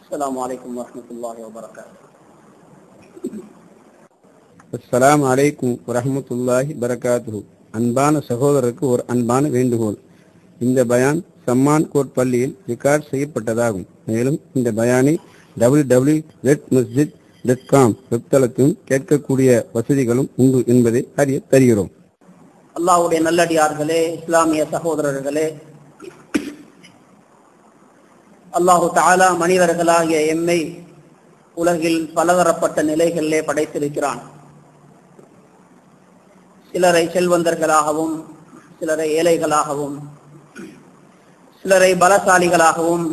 السلام عليكم ورحمة الله وبركاته. அஸ்ஸலாமு அலைக்கும் வரஹ்மத்துல்லாஹி பரகாத்துஹு. அன்பான சகோதரருக்கு ஒரு அன்பான வேண்டுகோள். இந்த பயான் சம்மான் கோட் பள்ளியில் ரெக்கார்ட் செய்யப்பட்டதாகும். மேலும் இந்த பயானை www.redmasjid.com வெப்தளத்திலும் கேட்கக்கூடிய வசதிகளும் உண்டு என்பதை அறிய தருகிறோம். அல்லாஹ்வுடைய நல்லடியார்களே, இஸ்லாமிய சகோதரர்களே, அல்லாஹு தஆலா மனிதர்களாகிய எம்மை உலகில் பலதரப்பட்ட நிலைகளிலே படைத்திருக்கிறான். சிலரை செல்வந்தர்களாகவும், சிலரை ஏழைகளாகவும், சிலரை பலசாலிகளாகவும்,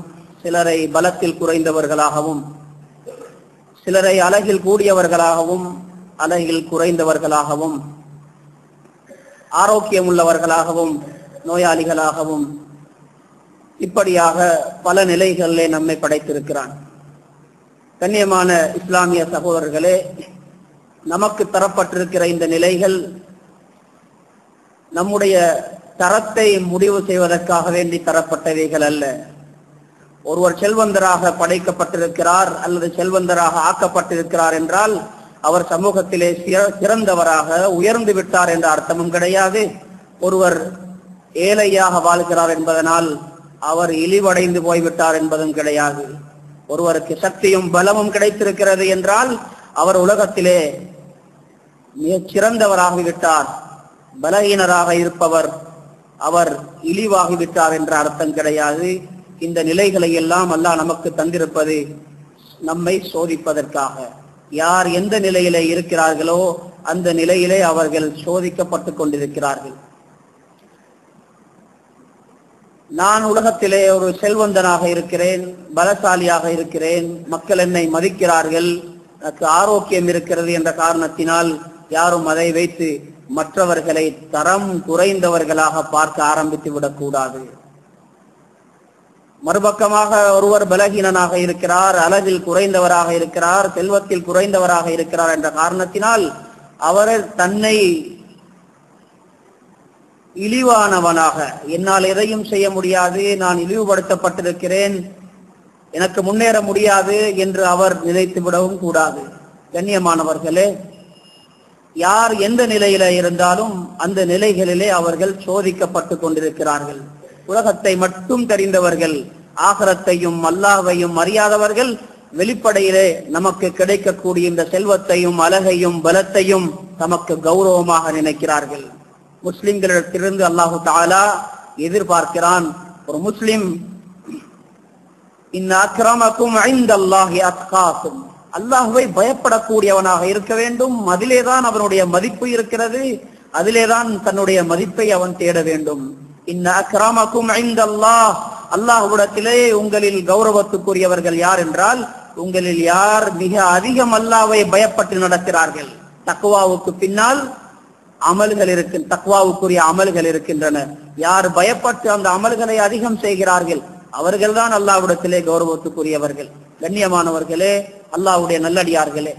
சிலரை பலத்தில் குறைந்தவர்களாகவும், சிலரை அழகில் கூடியவர்களாகவும், அழகில் குறைந்தவர்களாகவும், ஆரோக்கியம் உள்ளவர்களாகவும், நோயாளிகளாகவும், இப்படியாக பல நிலைகளிலே நம்மை படைத்திருக்கிறான். கண்ணியமான இஸ்லாமிய சகோதரர்களே, நமக்கு தரப்பட்டிருக்கிற இந்த நிலைகள் நம்முடைய தரத்தை முடிவு செய்வதற்காக வேண்டி தரப்பட்டவைகள் அல்ல. ஒருவர் செல்வந்தராக படைக்கப்பட்டிருக்கிறார் அல்லது செல்வந்தராக ஆக்கப்பட்டிருக்கிறார் என்றால் அவர் சமூகத்திலே சிறந்தவராக உயர்ந்து விட்டார் என்ற அர்த்தமும் கிடையாது. ஒருவர் ஏழையாக வாழ்கிறார் என்பதனால் அவர் இழிவடைந்து போய்விட்டார் என்பதும் கிடையாது. ஒருவருக்கு சக்தியும் பலமும் கிடைத்திருக்கிறது என்றால் அவர் உலகத்திலே மிகச் சிறந்தவராகிவிட்டார், பலகீனராக இருப்பவர் அவர் இழிவாகிவிட்டார் என்ற அர்த்தம் கிடையாது. இந்த நிலைகளை எல்லாம் அல்லாஹ் நமக்கு தந்திருப்பது நம்மை சோதிப்பதற்காக. யார் எந்த நிலையிலே இருக்கிறார்களோ அந்த நிலையிலே அவர்கள் சோதிக்கப்பட்டு கொண்டிருக்கிறார்கள். நான் உலகத்திலே ஒரு செல்வந்தனாக இருக்கிறேன், பலசாலியாக இருக்கிறேன், மக்கள் என்னை மதிக்கிறார்கள், எனக்கு ஆரோக்கியம் இருக்கிறது என்ற காரணத்தினால் யாரும் அதை வைத்து மற்றவர்களை தரம் குறைந்தவர்களாக பார்க்க ஆரம்பித்து விடக்கூடாது. மறுபக்கமாக ஒருவர் பலகீனனாக இருக்கிறார், அழகில் குறைந்தவராக இருக்கிறார், செல்வத்தில் குறைந்தவராக இருக்கிறார் என்ற காரணத்தினால் அவர் தன்னை இழிவானவனாக, என்னால் எதையும் செய்ய முடியாது, நான் இழிவுபடுத்தப்பட்டிருக்கிறேன், எனக்கு முன்னேற முடியாது என்று அவர் நினைத்து விடவும் கூடாது. கண்ணியமானவர்களே, யார் எந்த நிலையில இருந்தாலும் அந்த நிலைகளிலே அவர்கள் சோதிக்கப்பட்டு கொண்டிருக்கிறார்கள். உலகத்தை மட்டும் தெரிந்தவர்கள், ஆகிரத்தையும் அல்லாஹ்வையும் அறியாதவர்கள் வெளிப்படையிலே நமக்கு கிடைக்கக்கூடிய இந்த செல்வத்தையும் அழகையும் பலத்தையும் தமக்கு கௌரவமாக நினைக்கிறார்கள். முஸ்லிம்களிடத்திலிருந்து அல்லாஹு தஆலா எதிர்பார்க்கிறான், ஒரு முஸ்லிம் இன் அக்ரமக்கும் இன்தல்லாஹி அத்காக்கும், அல்லாஹ்வை பயப்படக்கூடியவனாக இருக்க வேண்டும். அதிலேதான் அவனுடைய மதிப்பு இருக்கிறது, அதிலேதான் தன்னுடைய மதிப்பை அவன் தேட வேண்டும். இன் அக்ரமக்கும் இன்தல்லாஹ், அல்லாஹ்விடத்திலே உங்களில் கௌரவத்துக்குரியவர்கள் யார் என்றால் உங்களில் யார் மிக அதிகம் அல்லாஹ்வை பயப்பட்டு நடக்கிறார்கள். தக்வாவுக்கு பின்னால் அமல்கள் இருக்கின்றன, தக்வாவுக்குரிய அமல்கள் இருக்கின்றன. யார் பயப்பட்டு அந்த அமல்களை அதிகம் செய்கிறார்கள் அவர்கள்தான் அல்லாஹ்விடத்திலே கௌரவத்துக்குரியவர்கள். கண்ணியமானவர்களே, அல்லாஹ்வுடைய நல்லடியார்களே,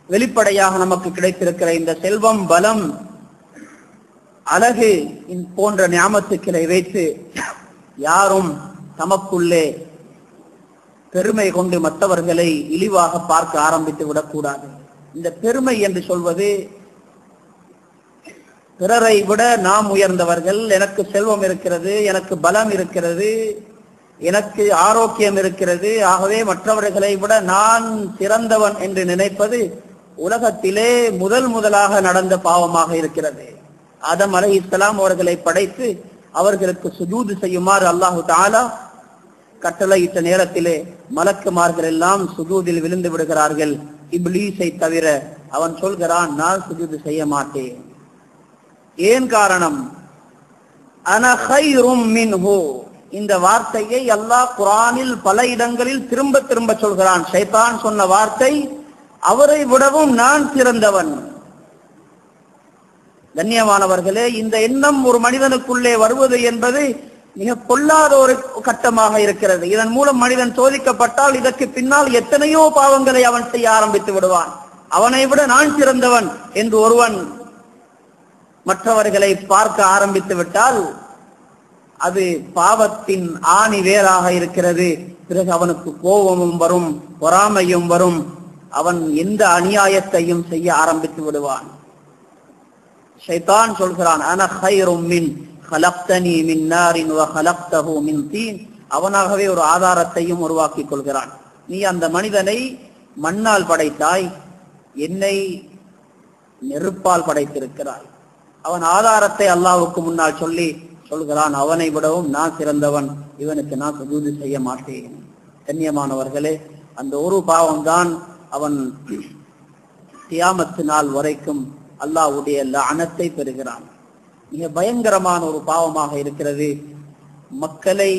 வெளிப்படையாக நமக்கு கிடைத்திருக்கிற இந்த செல்வம், பலம், அழகு போன்ற நியாமத்துக்களை வைத்து யாரும் தமக்குள்ளே பெருமை கொண்டு மற்றவர்களை இழிவாக பார்க்க ஆரம்பித்து விடக்கூடாது. இந்த பெருமை என்று சொல்வது பிறரை விட நாம் உயர்ந்தவர்கள், எனக்கு செல்வம் இருக்கிறது, எனக்கு பலம் இருக்கிறது, எனக்கு ஆரோக்கியம் இருக்கிறது, ஆகவே மற்றவர்களை விட நான் சிறந்தவன் என்று நினைப்பது உலகத்திலே முதலாக நடந்த பாவமாக இருக்கிறது. ஆதம் அலைஹிஸ்ஸலாம் அவர்களை படைத்து அவர்களுக்கு சுஜூது செய்யுமாறு அல்லாஹு தஆலா கட்டளையிட்ட நேரத்திலே மலக்குமார்கள் எல்லாம் சுஜூதில் விழுந்து விடுகிறார்கள், இப்லீஸை தவிர. அவன் சொல்கிறான், நான் சுஜூது செய்ய மாட்டேன். ஏன் காரணம்? அன கைரும் மின்ஹு, இந்த வார்த்தையை அல்லாஹ் குர்ஆனில் பல இடங்களில் திரும்ப திரும்ப சொல்கிறான். ஷைத்தான் சொன்ன வார்த்தை, அவரை விடவும் நான் சிறந்தவன். கண்ணியமானவர்களே, இந்த எண்ணம் ஒரு மனிதனுக்குள்ளே வருவது என்பது மிக பொல்லாத ஒரு கட்டமாக இருக்கிறது. இதன் மூலம் மனிதன் சோதிக்கப்பட்டால் இதற்கு பின்னால் எத்தனையோ பாவங்களை அவன் செய்ய ஆரம்பித்து விடுவான். அவனை விட நான் சிறந்தவன் என்று ஒருவன் மற்றவர்களை பார்க்க ஆரம்பித்து விட்டால் அது பாவத்தின் ஆணி வேராக இருக்கிறது. பிறகு அவனுக்கு கோபமும் வரும், பொறாமையும் வரும். அவன் எந்த அநியாயத்தையும் செய்ய ஆரம்பித்து விடுவான். ஷைத்தான் சொல்கிறான், அன கைரும் மின் خلقتني من نار وخلقته من طين. அவனாகவே ஒரு ஆதாரத்தையும் உருவாக்கிக் கொள்கிறான். நீ அந்த மனிதனை மண்ணால் படைத்தாய், என்னை நெருப்பால் படைத்திருக்கிறாய். அவன் ஆதாரத்தை அல்லாஹ்வுக்கு முன்னால் சொல்கிறான், அவனை விடவும் நான் சிறந்தவன், இவனுக்கு நான் சுஜூது செய்ய மாட்டேன். கண்ணியமானவர்களே, அந்த ஒரு பாவம்தான் அவன் கியாமத்து நாள் வரைக்கும் அல்லாஹ்வுடைய லஅனத்தை பெறுகிறான். மிக பயங்கரமான ஒரு பாவமாக இருக்கிறது. மக்களை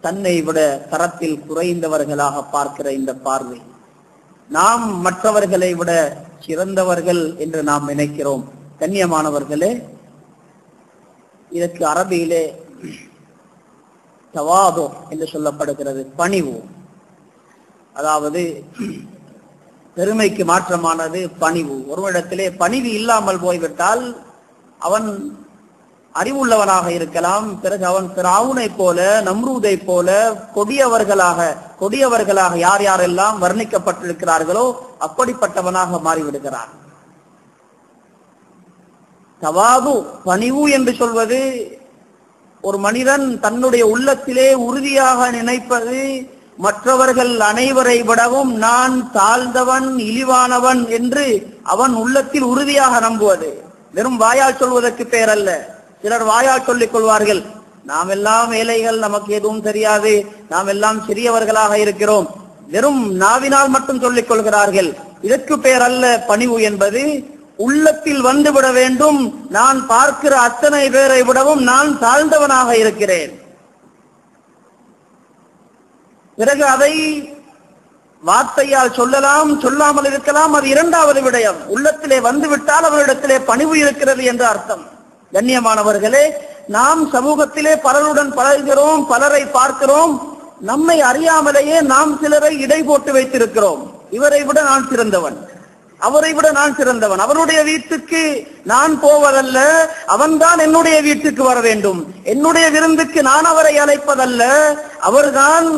தன்னை விட தரத்தில் குறைந்தவர்களாக பார்க்கிற இந்த பார்வை, நாம் மற்றவர்களை விட சிறந்தவர்கள் என்று நாம் நினைக்கிறோம். கண்ணியமானவர்களே, இதற்கு அரபியிலே தவாது என்று சொல்லப்படுகிறது, பணிவு. அதாவது பெருமைக்கு மாற்றமானது பணிவு. ஒருவரிடத்திலே பணிவு இல்லாமல் போய்விட்டால் அவன் அறிவுள்ளவனாக இருக்கலாம், பிறகு அவன் ஃபிரௌனை போல, நம்ரூதை போல கொடியவர்களாக யார் யாரெல்லாம் வர்ணிக்கப்பட்டிருக்கிறார்களோ அப்படிப்பட்டவனாக மாறிவிடுகிறான். தவாது, பணிவு என்று சொல்வது ஒரு மனிதன் தன்னுடைய உள்ளத்திலே உறுதியாக நினைப்பது, மற்றவர்கள் அனைவரை விடவும் நான் தாழ்ந்தவன், இழிவானவன் என்று அவன் உள்ளத்தில் உறுதியாக நம்புவது. வெறும் வாயால் சொல்வதற்கு பெயர் அல்ல. சிலர் வாயால் சொல்லிக் கொள்வார்கள், நாம் எல்லாம் ஏழைகள், நமக்கு எதுவும் தெரியாது, நாம் எல்லாம் சிறியவர்களாக இருக்கிறோம். வெறும் நாவினால் மட்டும் சொல்லிக் கொள்கிறார்கள். இதற்கு பெயர் அல்ல பணிவு என்பது. உள்ளத்தில் வந்துவிட வேண்டும், நான் பார்க்கிற அத்தனை பேரை விடவும் நான் தாழ்ந்தவனாக இருக்கிறேன். பிறகு அதை வார்த்தையால் சொல்லலாம், சொல்லாமல் இருக்கலாம், அது இரண்டாவது விடயம். உள்ளத்திலே வந்துவிட்டால் அவரிடத்திலே பணிவு இருக்கிறது என்று அர்த்தம். கண்ணியமானவர்களே, நாம் சமூகத்திலே பலருடன் பழகுகிறோம், பலரை பார்க்கிறோம். நம்மை அறியாமலேயே நாம் சிலரை இடை போட்டு வைத்திருக்கிறோம். இவரை விட நான் சிறந்தவன், அவரை விட நான் சிறந்தவன், அவருடைய வீட்டுக்கு நான் போவதல்ல, அவன்தான் என்னுடைய வீட்டுக்கு வர வேண்டும், என்னுடைய விருந்துக்கு நான் அவரை அழைப்பதல்ல, அவர்தான்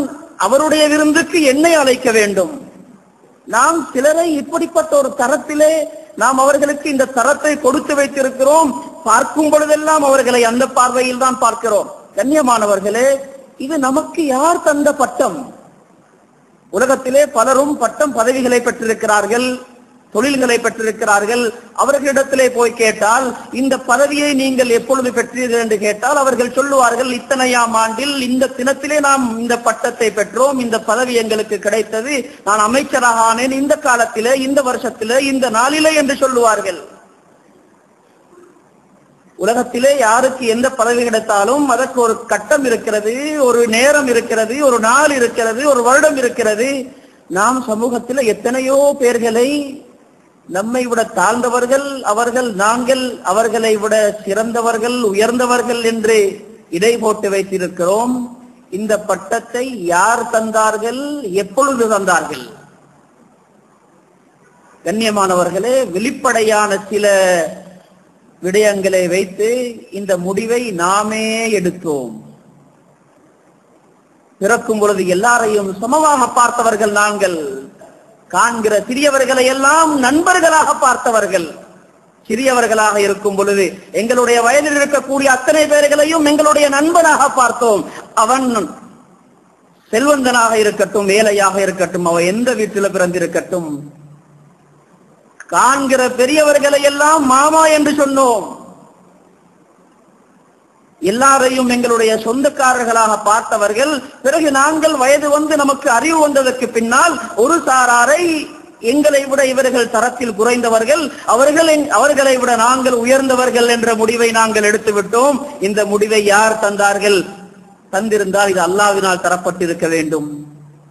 அவருடைய விருந்துக்கு என்னை அழைக்க வேண்டும். நாம் சிலரை இப்படிப்பட்ட ஒரு தரத்திலே நாம் அவர்களுக்கு இந்த தரத்தை கொடுத்து வைத்திருக்கிறோம். பார்க்கும் பொழுதெல்லாம் அவர்களை அந்த பார்வையில் தான் பார்க்கிறோம். கண்ணியமானவர்களே, இது நமக்கு யார் தந்த பட்டம்? உலகத்திலே பலரும் பட்டம் பதவிகளை பெற்றிருக்கிறார்கள், தொழில்களை பெற்றிருக்கிறார்கள். அவர்களிடத்திலே போய் கேட்டால், இந்த பதவியை நீங்கள் எப்பொழுது பெற்றீர்கள் என்று கேட்டால் அவர்கள் சொல்லுவார்கள், இத்தனையாம் ஆண்டில் இந்த தினத்திலே நாம் இந்த பட்டத்தை பெற்றோம், இந்த பதவி எங்களுக்கு கிடைத்தது, நான் அமைச்சராக ஆனேன் இந்த காலத்திலே, இந்த வருஷத்திலே, இந்த நாளிலே என்று சொல்லுவார்கள். உலகத்திலே யாருக்கு எந்த பதவி கிடைத்தாலும் அதற்கு ஒரு கட்டம் இருக்கிறது, ஒரு நேரம் இருக்கிறது, ஒரு நாள் இருக்கிறது, ஒரு வருடம் இருக்கிறது. நாம் சமூகத்தில் எத்தனையோ பேர்களை நம்மை விட தாழ்ந்தவர்கள், நாங்கள் அவர்களை விட சிறந்தவர்கள், உயர்ந்தவர்கள் என்று இடை போட்டு வைத்திருக்கிறோம். இந்த பட்டத்தை யார் தந்தார்கள், எப்பொழுது தந்தார்கள்? கண்ணியமானவர்களே, வெளிப்படையான சில விடயங்களை வைத்து இந்த முடிவை நாமே எடுத்தோம். பிறக்கும் பொழுது எல்லாரையும் சமமாக பார்த்தவர்கள் நாங்கள். காண்கிற சிறியவர்களை எல்லாம் நண்பர்களாக பார்த்தவர்கள். சிறியவர்களாக இருக்கும் பொழுது எங்களுடைய வயதில் இருக்கக்கூடிய அத்தனை பேர்களையும் எங்களுடைய நண்பனாக பார்த்தோம். அவன் செல்வந்தனாக இருக்கட்டும், ஏழையாக இருக்கட்டும், அவன் எந்த வீட்டில் பிறந்திருக்கட்டும், காண்கிற பெரியவர்களை எல்லாம் மாமா என்று சொன்னோம். எல்லாரையும் எங்களுடைய சொந்தக்காரர்களாக பார்த்தவர்கள். பிறகு நாங்கள் வயது வந்து நமக்கு அறிவு வந்ததற்கு பின்னால் ஒரு சாராரை எங்களை விட இவர்கள் தரத்தில் குறைந்தவர்கள், அவர்களை விட நாங்கள் உயர்ந்தவர்கள் என்ற முடிவை நாங்கள் எடுத்து விட்டோம். இந்த முடிவை யார் தந்தார்கள்? தந்திருந்தால் இது அல்லாஹ்வினால் தரப்பட்டிருக்க வேண்டும்.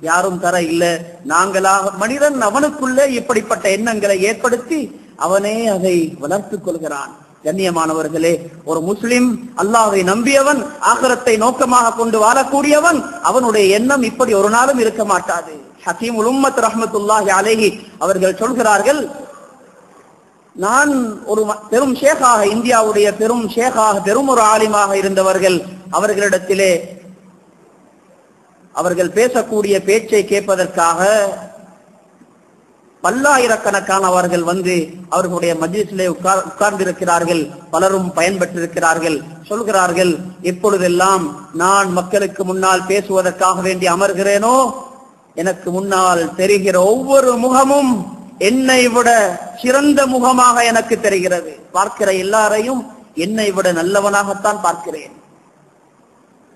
யாரும் தர இல்ல, நாங்களாக. மனிதன் அவனுக்குள்ளே இப்படிப்பட்ட எண்ணங்களை ஏற்படுத்தி அவனே அதை வளர்த்துக் கொள்கிறான். கண்ணியமானவர்களே, ஒரு முஸ்லிம் அல்லாஹ்வை நம்பியவன், ஆகிரத்தை நோக்கமாக கொண்டு வாழக்கூடியவன், அவனுடைய எண்ணம் இப்படி ஒரு நாளும் இருக்க மாட்டாது. ஹக்கீமுல் உம்மத் ரஹ்மத்துல்லாஹி அலைஹி அவர்கள் சொல்கிறார்கள், நான் ஒரு பெரும் ஷேகாக, இந்தியாவுடைய பெரும் ஷேகாக, பெரும் ஒரு ஆலிமாக இருந்தவர்கள், அவர்களிடத்திலே அவர்கள் பேசக்கூடிய பேச்சை கேட்பதற்காக பல்லாயிரக்கணக்கானவர்கள் வந்து அவர்களுடைய மஜ்லிஸிலே உட்கார்ந்திருக்கிறார்கள். பலரும் பயன்பெற்றிருக்கிறார்கள். சொல்கிறார்கள், எப்பொழுதெல்லாம் நான் மக்களுக்கு முன்னால் பேசுவதற்காக வேண்டி அமர்கிறேனோ எனக்கு முன்னால் தெரிகிற ஒவ்வொரு முகமும் என்னை விட சிறந்த முகமாக எனக்கு தெரிகிறது. பார்க்கிற எல்லாரையும் என்னை விட நல்லவனாகத்தான் பார்க்கிறேன்.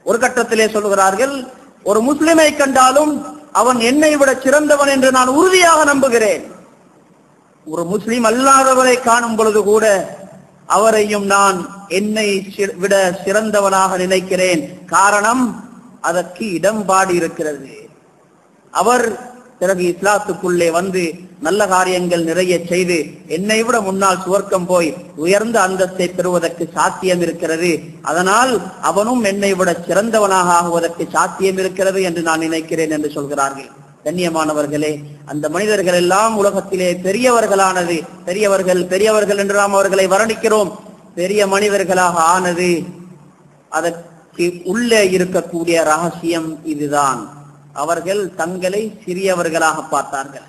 ஒரு கட்டத்திலே சொல்கிறார்கள், ஒரு முஸ்லிமை கண்டாலும் அவன் என்னை விட சிறந்தவன் என்று நான் உறுதியாக நம்புகிறேன். ஒரு முஸ்லிம் அல்லாதவரை காணும் பொழுது கூட அவரையும் நான் என்னை விட சிறந்தவனாக நினைக்கிறேன். காரணம், அதற்கு இடம்பாடு இருக்கிறது. அவர் பிறகு இஸ்லாத்துக்குள்ளே வந்து நல்ல காரியங்கள் நிறைய செய்து என்னை விட முன்னால் சுவர்க்கம் போய் உயர்ந்த அந்தஸ்தை பெறுவதற்கு சாத்தியம் இருக்கிறது. அதனால் அவனும் என்னை விட சிறந்தவனாக ஆகுவதற்கு சாத்தியம் இருக்கிறது என்று நான் நினைக்கிறேன் என்று சொல்கிறார்கள். கண்ணியமானவர்களே, அந்த மனிதர்கள் எல்லாம் உலகத்திலே பெரியவர்களானது, பெரியவர்கள் என்று நாம் அவர்களை வர்ணிக்கிறோம், பெரிய மனிதர்களாக ஆனது அதற்கு உள்ளே இருக்கக்கூடிய ரகசியம் இதுதான். அவர்கள் தங்களை சிறியவர்களாக பார்த்தார்கள்.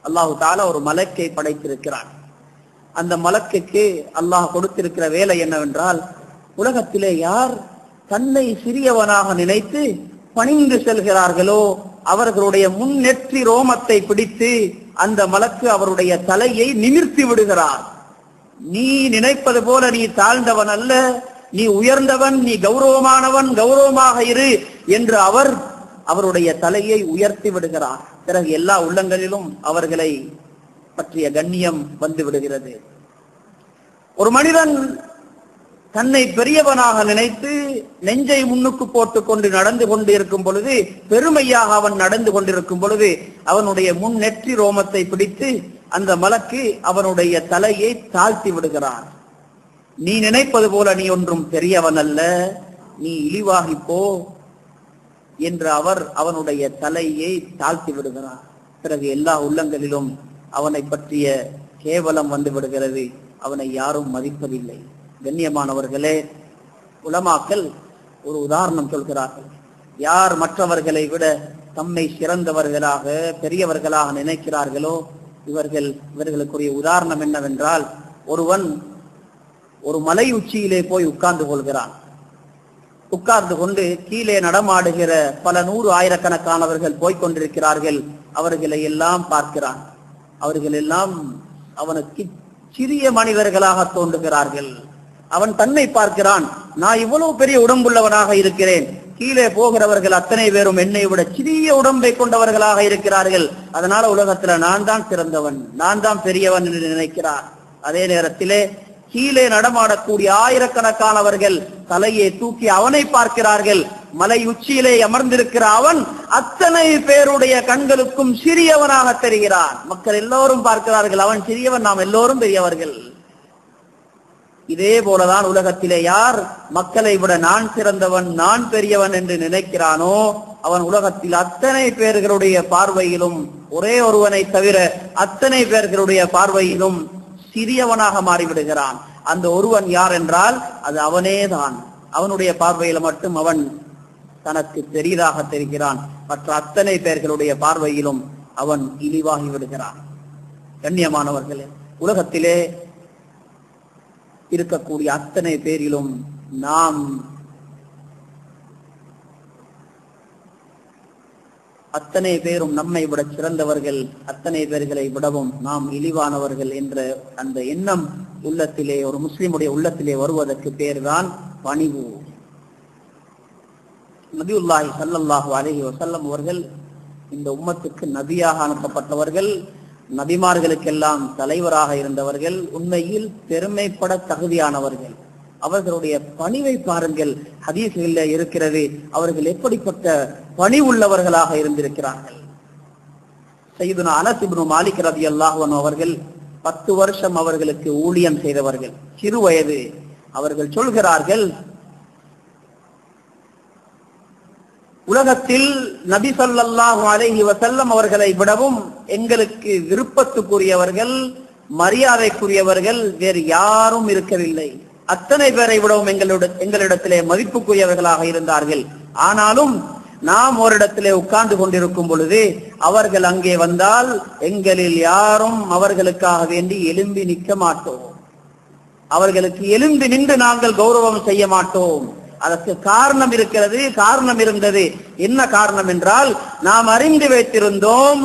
அல்லாஹு தஆலா ஒரு மலக்கை படைத்திருக்கிறான். அந்த மலக்குக்கு அல்லாஹ் கொடுத்திருக்கிற வேலை என்னவென்றால், உலகத்திலே யார் தன்னை சிறியவனாக நினைத்து பணிந்து செல்கிறார்களோ அவர்களுடைய முன்னெற்றி ரோமத்தை பிடித்து அந்த மலக்கு அவருடைய தலையை நிமிர்த்தி விடுகிறார். நீ நினைப்பது போல நீ தாழ்ந்தவன் அல்ல, நீ உயர்ந்தவன், நீ கௌரவமானவன், கௌரவமாக இரு என்று அவருடைய தலையை உயர்த்தி விடுகிறார். பிறகு எல்லா உள்ளங்களிலும் அவர்களை பற்றிய கண்ணியம் வந்து விடுகிறது. ஒரு மனிதன் தன்னை பெரியவனாக நினைத்து நெஞ்சை முன்னுக்கு போட்டுக் கொண்டு நடந்து கொண்டு இருக்கும் பொழுது, பெருமையாக அவன் நடந்து கொண்டிருக்கும் பொழுது அவனுடைய முன் நெற்றி ரோமத்தை பிடித்து அந்த மலக்கு அவனுடைய தலையை தாழ்த்தி விடுகிறார். நீ நினைப்பது போல நீ ஒன்றும் பெரியவன் அல்ல, நீ இழிவாகி போ என்று அவனுடைய தலையை தாழ்த்தி விடுகிறார். பிறகு எல்லா உள்ளங்களிலும் அவனை பற்றிய கேவலம் வந்து விடுகிறது. அவனை யாரும் மதிப்பதில்லை. கண்ணியமானவர்களே, உலமாக்கள் ஒரு உதாரணம் சொல்கிறார்கள். யார் மற்றவர்களை விட தம்மை சிறந்தவர்களாக பெரியவர்களாக நினைக்கிறார்களோ இவர்களுக்குரிய உதாரணம் என்னவென்றால், ஒருவன் ஒரு மலை உச்சியிலே போய் உட்கார்ந்து கொள்கிறான். உட்கார்ந்து கொண்டு கீழே நடமாடுகிற பல நூறு ஆயிரக்கணக்கானவர்கள் போய்கொண்டிருக்கிறார்கள். அவர்களை எல்லாம் பார்க்கிறான். அவர்கள் எல்லாம் அவனுக்கு சிறிய மனிதர்களாக தோன்றுகிறார்கள். அவன் தன்னை பார்க்கிறான், நான் இவ்வளவு பெரிய உடம்புள்ளவனாக இருக்கிறேன், கீழே போகிறவர்கள் அத்தனை பேரும் என்னை விட சிறிய உடம்பை கொண்டவர்களாக இருக்கிறார்கள், அதனால உலகத்துல நான் தான் சிறந்தவன், நான் தான் பெரியவன் என்று நினைக்கிறார். அதே நேரத்திலே கீழே நடமாடக்கூடிய ஆயிரக்கணக்கானவர்கள் தலையை தூக்கி அவனை பார்க்கிறார்கள். மலை உச்சியிலே அமர்ந்திருக்கிற அவன் அத்தனை பேருடைய கண்களுக்கும் சிறியவனாக தெரிகிறான். மக்கள் எல்லோரும் பார்க்கிறார்கள், அவன் சிறியவன், நாம் எல்லோரும் பெரியவர்கள். இதே போலதான் உலகத்திலே யார் மக்களை விட நான் சிறந்தவன், நான் பெரியவன் என்று நினைக்கிறானோ அவன் உலகத்தில் அத்தனை பேர்களுடைய பார்வையிலும், ஒரே ஒருவனை தவிர அத்தனை பேர்களுடைய பார்வையிலும் சிறியவனாக மாறிவிடுகிறான். அந்த ஒருவன் யார் என்றால் அது அவனேதான். அவனுடைய பார்வையில மட்டும் அவன் தனக்கு பெரிதாக தெரிகிறான். மற்ற அத்தனை பேர்களுடைய பார்வையிலும் அவன் இழிவாகி விடுகிறான். கண்ணியமானவர்களே, உலகத்திலே இருக்கக்கூடிய அத்தனை பேரிலும் நாம் அத்தனை பேரும் நம்மை விட சிறந்தவர்கள், அத்தனை பேர்களை விடவும் நாம் இழிவானவர்கள் என்ற அந்த எண்ணம் உள்ளத்திலே, ஒரு முஸ்லிமுடைய உள்ளத்திலே வருவதற்கு பேர்தான் பணிவு. நபியுல்லாஹி ஸல்லல்லாஹு அலைஹி வஸல்லம் அவர்கள் இந்த உம்மத்துக்கு நபியாக அனுப்பப்பட்டவர்கள், நபிமார்களுக்கெல்லாம் தலைவராக இருந்தவர்கள், உண்மையில் பெருமைப்பட தகுதியானவர்கள். அவர்களுடைய பணிவை பாருங்கள், ஹதீஸ்களில் இருக்கிறது. அவர்கள் எப்படிப்பட்ட பணி உள்ளவர்களாக இருந்திருக்கிறார்கள். சய்யிதுனா அனஸ் இப்னு மாலிக் ரலியல்லாஹு அன்ஹு அவர்கள் 10 வருஷம் அவர்களுக்கு ஊழியம் செய்தவர்கள், சிறு வயது. அவர்கள் சொல்கிறார்கள், உலகத்தில் நபி ஸல்லல்லாஹு அலைஹி வஸல்லம் அவர்களை விடவும் எங்களுக்கு விருப்பத்துக்குரியவர்கள், மரியாதைக்குரியவர்கள் வேறு யாரும் இருக்கவில்லை. அத்தனை பேரை விடவும் எங்களிடத்திலே மதிப்புக்குரியவர்களாக இருந்தார்கள். ஆனாலும் நாம் ஓரிடத்திலே உட்கார்ந்து கொண்டிருக்கும் பொழுது அவர்கள் அங்கே வந்தால் எங்களில் யாரும் அவர்களுக்காக வேண்டி எழும்பி நிற்க மாட்டோம். அவர்களுக்கு எழும்பி நின்று நாங்கள் கௌரவம் செய்ய மாட்டோம். அதற்கு காரணம் இருக்கிறது, காரணம் இருந்தது. என்ன காரணம் என்றால், நாம் அறிந்து வைத்திருந்தோம்,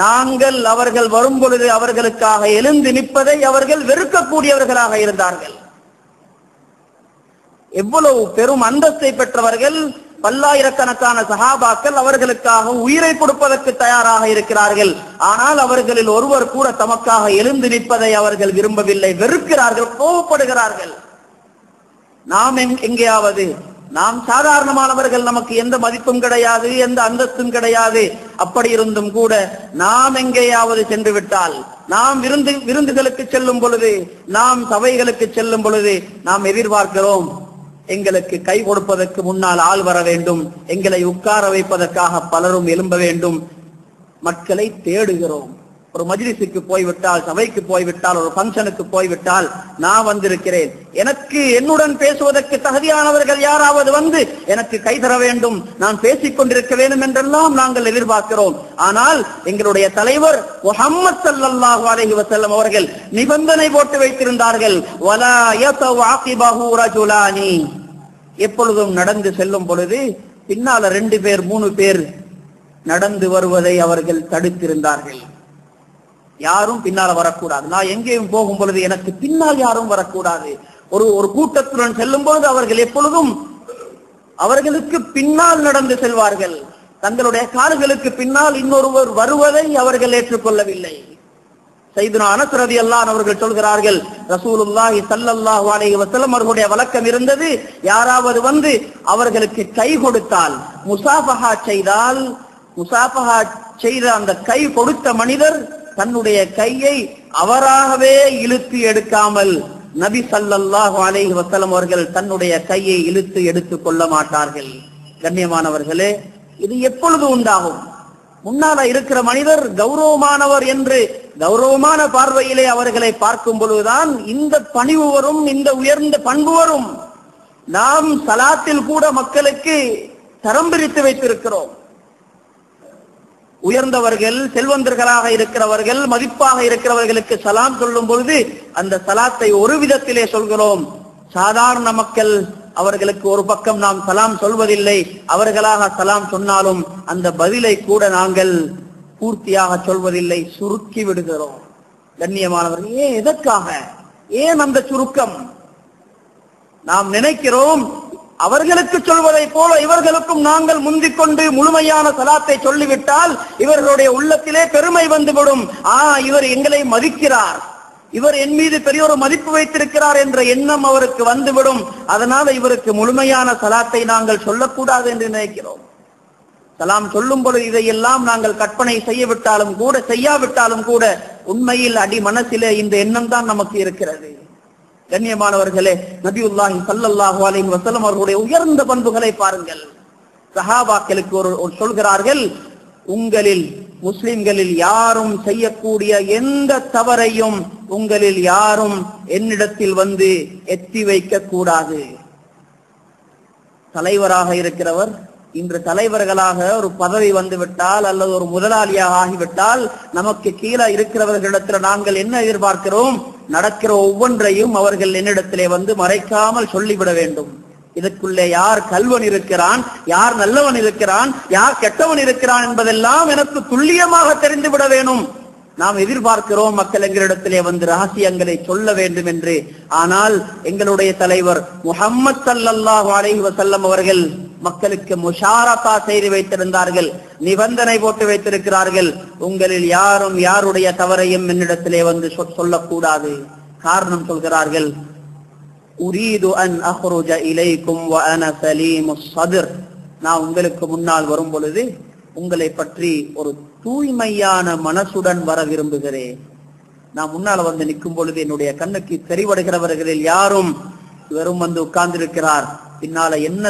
நாங்கள் அவர்கள் வரும் பொழுது அவர்களுக்காக எழுந்து நிற்பதை அவர்கள் வெறுக்கக்கூடியவர்களாக இருந்தார்கள். எவ்வளவு பெரும் அந்தஸ்தை பெற்றவர்கள், பல்லாயிரக்கணக்கான சஹாபாக்கள் அவர்களுக்காக உயிரை கொடுப்பதற்கு தயாராக இருக்கிறார்கள். ஆனால் அவர்களில் ஒருவர் கூட தமக்காக எழுந்து நிற்பதை அவர்கள் விரும்பவில்லை, வெறுக்கிறார்கள், கோபப்படுகிறார்கள். நாம் எங்கேயாவது, நாம் சாதாரணமானவர்கள், நமக்கு எந்த மதிப்பும் கிடையாது, எந்த அந்தஸ்தும் கிடையாது. அப்படி இருந்தும் கூட நாம் எங்கேயாவது சென்று விட்டால், நாம் விருந்துகளுக்கு செல்லும் பொழுது, நாம் சபைகளுக்கு செல்லும் பொழுது நாம் எதிர்பார்க்கிறோம், எங்களுக்கு கை கொடுப்பதற்கு முன்னால் ஆள் வர வேண்டும், எங்களை உட்கார வைப்பதற்காக பலரும் எழும்ப வேண்டும். மக்களை தேடுகிறோம். ஒரு மஜ்லிஸுக்கு போய்விட்டால், சபைக்கு போய்விட்டால், ஒரு ஃபங்க்ஷனுக்கு போய்விட்டால், நான் வந்திருக்கிறேன், எனக்கு என்னுடன் பேசுவதற்கு தகுதியானவர்கள் யாராவது வந்து எனக்கு கை தர வேண்டும், நான் பேசிக் கொண்டிருக்க வேண்டும் என்றெல்லாம் நாங்கள் எதிர்பார்க்கிறோம். ஆனால் எங்களுடைய தலைவர் முஹம்மது ஸல்லல்லாஹு அலைஹி வஸல்லம் அவர்கள் நிபந்தனை போட்டு வைத்திருந்தார்கள், வலா யதவாகிபஹு ரஜுலானி. எப்பொழுதும் நடந்து செல்லும் பொழுது பின்னால 2 பேர் 3 பேர் நடந்து வருவதை அவர்கள் தடுத்திருந்தார்கள். யாரும் பின்னால வரக்கூடாது. நான் எங்கேயும் போகும் பொழுது எனக்கு பின்னால் யாரும் வரக்கூடாது. ஒரு கூட்டத்துடன் செல்லும் பொழுது அவர்கள் எப்பொழுதும் அவர்களுக்கு பின்னால் நடந்து செல்வார்கள். தங்களுடைய கால்களுக்கு பின்னால் இன்னொருவர் வருவதை அவர்கள் ஏற்றுக்கொள்ளவில்லை. சையதுனா அனஸ் ரலியல்லாஹு அன்ஹு அவர்கள் சொல்கிறார்கள், ரசூலுல்லாஹி ஸல்லல்லாஹு அலைஹி வஸல்லம் அவர்களுடைய வழக்கம் இருந்தது, யாராவது வந்து அவர்களுக்கு கை கொடுத்தால், முசாஃபஹா செய்தால், முசாஃபஹா செய்த அந்த கை கொடுத்த மனிதர் தன்னுடைய கையை அவராகவே இழுத்து எடுக்காமல் நபி ஸல்லல்லாஹு அலைஹி வஸல்லம் அவர்கள் தன்னுடைய கையை இழுத்து எடுத்துக் கொள்ள மாட்டார்கள். கண்ணியமானவர்களே, இது எப்பொழுது உண்டாகும்? முன்னால இருக்கிற மனிதர் கௌரவமானவர் என்று கௌரவமான பார்வையிலே அவர்களை பார்க்கும் பொழுதுதான் இந்த பணிவு வரும், இந்த உயர்ந்த பண்பு வரும். நாம் சலாத்தில் கூட மக்களுக்கு தரம் பிரித்து வைத்திருக்கிறோம். உயர்ந்தவர்கள், செல்வந்தர்களாக இருக்கிறவர்கள், மதிப்பாக இருக்கிறவர்களுக்கு சலாம் சொல்லும் பொழுது அந்த சலாத்தை ஒரு விதத்திலே சொல்கிறோம். சாதாரண மக்கள் அவர்களுக்கு ஒரு பக்கம் நாம் சலாம் சொல்வதில்லை. அவர்களாக சலாம் சொன்னாலும் அந்த பதிலை கூட நாங்கள் பூர்த்தியாக சொல்வதில்லை, சுருக்கி விடுகிறோம். கண்ணியமானவர்கள், எதற்காக, ஏன் அந்த சுருக்கம்? நாம் நினைக்கிறோம் அவர்களுக்கு சொல்வதை போல இவர்களுக்கும் நாங்கள் முந்திக் கொண்டு முழுமையான சலாத்தை சொல்லிவிட்டால் இவர்களுடைய உள்ளத்திலே பெருமை வந்துவிடும். இவர் எங்களை மதிக்கிறார், இவர் என் மீது பெரிய ஒரு மதிப்பு வைத்திருக்கிறார் என்ற எண்ணம் அவருக்கு வந்துவிடும். அதனால இவருக்கு முழுமையான சலாத்தை நாங்கள் சொல்லக்கூடாது என்று நினைக்கிறோம். சலாம் சொல்லும் பொழுது இதையெல்லாம் நாங்கள் கற்பனை செய்யாவிட்டாலும் கூட உண்மையில் அடி மனசிலே இந்த எண்ணம் தான் நமக்கு இருக்கிறது. கண்ணியமானவர்களே, நபியுல்லாஹி ஸல்லல்லாஹு அலைஹி வஸல்லம் அவர்களுடைய உயர்ந்த பண்புகளை பாருங்கள். சஹாபாக்களுக்கு ஒரு சொல்கிறார்கள், உங்களில் முஸ்லிம்களில் யாரும் செய்யக்கூடிய எந்த தவறையும் உங்களில் யாரும் என்னிடத்தில் வந்து எத்தி வைக்க கூடாது. தலைவராக இருக்கிறவர், இன்று தலைவர்களாக ஒரு பதவி வந்துவிட்டால் அல்லது ஒரு முதலாளியாக ஆகிவிட்டால் நமக்கு கீழே இருக்கிறவர்களிடத்தில் நாங்கள் என்ன எதிர்பார்க்கிறோம்? நடக்கிற ஒவ்வொன்றையும் அவர்கள் என்னிடத்திலே வந்து மறைக்காமல் சொல்லிவிட வேண்டும். இதற்குள்ளே யார் கல்வன் இருக்கிறான், யார் நல்லவன் இருக்கிறான், யார் கெட்டவன் இருக்கிறான் என்பதெல்லாம் எனக்கு துல்லியமாக தெரிந்துவிட வேணும். நாம் எதிர்பார்க்கிறோம் மக்கள் எங்களிடத்திலே வந்து ரகசியங்களை சொல்ல வேண்டும் என்று. ஆனால் எங்களுடைய தலைவர் முஹம்மது ஸல்லல்லாஹு அலைஹி வஸல்லம் அவர்கள் மக்களுக்கு முஷாரகா செய்து வைத்திருந்தார்கள், நிபந்தனை போட்டு வைத்திருக்கிறார்கள், உங்களில் யாரும் யாருடைய தவறையும் என்னிடத்திலே வந்து சொல்லக்கூடாது. காரணம் சொல்கிறார்கள், உரீது அன் அஹ்ருஜ இலைக்கும் வ அன சலீமுஸ் ஸத்ர். நான் உங்களுக்கு முன்னால் வரும் பொழுது உங்களை பற்றி ஒரு தூய்மையான மனசுடன் வர விரும்புகிறேன். நான் முன்னால வந்து நிற்கும் பொழுது என்னுடைய கண்ணுக்கு தெரிவடைகிறவர்களில் யாரும் வெறும் வந்து உட்கார்ந்திருக்கிறார், பின்னால என்ன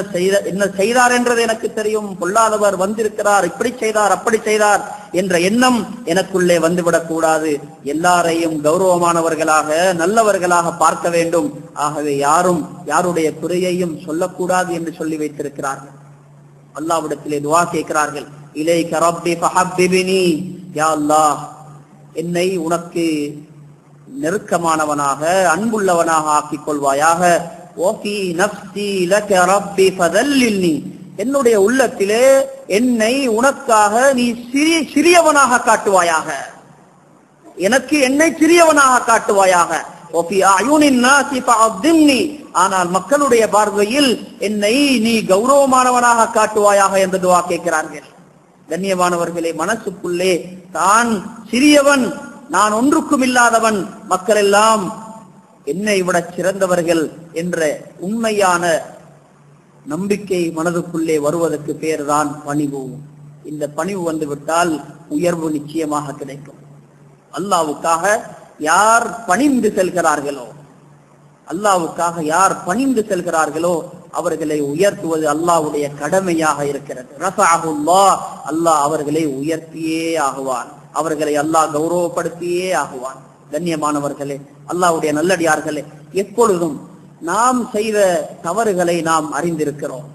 செய்தார் என்றது எனக்கு தெரியும். பொல்லாதவர் வந்திருக்கிறார், இப்படி செய்தார் அப்படி செய்தார் என்ற எண்ணம் எனக்குள்ளே வந்துவிடக் கூடாது. எல்லாரையும் கௌரவமானவர்களாக நல்லவர்களாக பார்க்க வேண்டும். ஆகவே யாருடைய குறையையும் சொல்லக்கூடாது என்று சொல்லி வைத்திருக்கிறார்கள். அல்லாஹ்விடத்திலே துஆ கேட்கிறார்கள். இலைக ரப்பி ஃபஹப்பிபினி, யா அல்லாஹ் என்னை உனக்கு நெருக்கமானவனாக அன்புள்ளவனாக ஆக்கிக் கொள்வாயாக. ஓஃபி நஃப்ஸி லக ரப்பி ஃபதல்லில்னி, என்னுடைய உள்ளத்திலே என்னை உனக்காக நீ சிறியவனாக காட்டுவாயாக, எனக்கு என்னை சிறியவனாக காட்டுவாயாக. ஓஃபி அயுனின் நாஸி ஃபஅப்திம்னி, ஆனால் மக்களுடைய பார்வையில் என்னை நீ கௌரவமானவனாக காட்டுவாயாக என்று துஆ கேட்கிறார்கள். கண்ணியமானவர்களே, மனசுக்குள்ளே தான் சிறியவன், நான் ஒன்றுக்கும் இல்லாதவன், மக்கள் எல்லாம் என்னை விட சிறந்தவர்கள் என்ற உண்மையான நம்பிக்கை மனதுக்குள்ளே வருவதற்கு பேர்தான் பணிவு. இந்த பணிவு வந்துவிட்டால் உயர்வு நிச்சயமாக கிடைக்கும். அல்லாஹ்வுக்காக யார் பணிந்து செல்கிறார்களோ, அல்லாஹ்வுக்காக யார் பணிந்து செல்கிறார்களோ அவர்களை உயர்த்துவது அல்லாஹ்வுடைய கடமையாக இருக்கிறது. ரஃபஅஹுல்லாஹ், அல்லாஹ் அவர்களை உயர்த்தியே ஆகுவான், அவர்களை அல்லாஹ் கௌரவப்படுத்தியே ஆகுவான். கண்ணியமானவர்களே, அல்லாஹ்வுடைய நல்லடியார்களே, எப்பொழுதும் நாம் செய்த தவறுகளை நாம் அறிந்திருக்கிறோம்.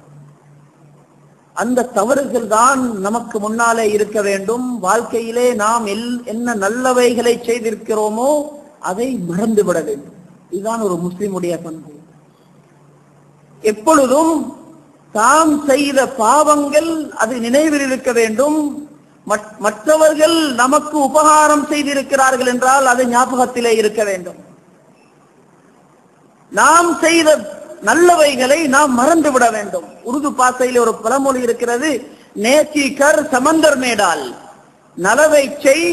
அந்த தவறுகள் தான் நமக்கு முன்னாலே இருக்க வேண்டும். வாழ்க்கையிலே நாம் என்ன நல்லவைகளை செய்திருக்கிறோமோ அதை மறந்துவிட வேண்டும். இதுதான் ஒரு முஸ்லிமுடைய பண்பு. எப்பொழுதும் தாம் செய்த பாவங்கள் அது நினைவில் இருக்க வேண்டும். மற்றவர்கள் நமக்கு உபகாரம் செய்திருக்கிறார்கள் என்றால் அது ஞாபகத்திலே இருக்க வேண்டும். நாம் செய்த நல்லவைகளை நாம் மறந்துவிட வேண்டும். உருது பாசையில் ஒரு பழமொழி இருக்கிறது, நேக்கி கர் சமந்தர் மேடால், நலவை செய்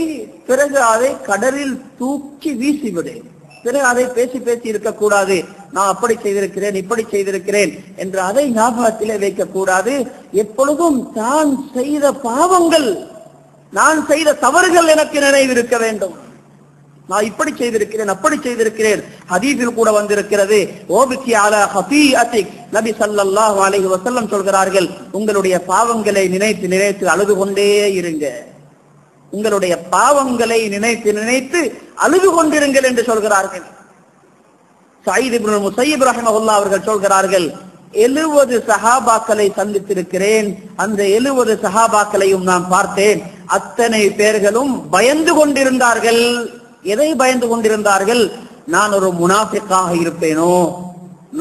பிறகு அதை கடலில் தூக்கி வீசிவிடு. பிறகு அதை பேசி பேசி இருக்கக்கூடாது, நான் அப்படி செய்திருக்கிறேன் இப்படி செய்திருக்கிறேன் என்று அதை ஞாபகத்திலே வைக்க கூடாது. எப்பொழுதும் தான் செய்த பாவங்கள், நான் செய்த தவறுகள் எனக்கு நினைவிருக்க வேண்டும். நான் இப்படி செய்திருக்கிறேன் அப்படி செய்திருக்கிறேன். ஹதீஸில் கூட வந்திருக்கிறது, ஓபிக்கி அலா ஹஃபீஅத்திக், நபி ஸல்லல்லாஹு அலைஹி வஸல்லம் சொல்கிறார்கள், உங்களுடைய பாவங்களை நினைத்து நினைத்து அழுது கொண்டே இருங்க, உங்களுடைய பாவங்களை நினைத்து நினைத்து அழுது கொண்டிருங்கள் என்று சொல்கிறார்கள். சயீத் இப்னு முஸையிப் ரஹிமஹுல்லாஹ் அவர்கள் சொல்கிறார்கள், 70 சஹாபாக்களை சந்தித்திருக்கிறேன், அந்த 70 சஹாபாக்களையும் நான் பார்த்தேன், அத்தனை பேர்களும் பயந்து கொண்டிருந்தார்கள். எதை பயந்து கொண்டிருந்தார்கள்? நான் ஒரு முனாஃபிக்காக இருப்பேனோ.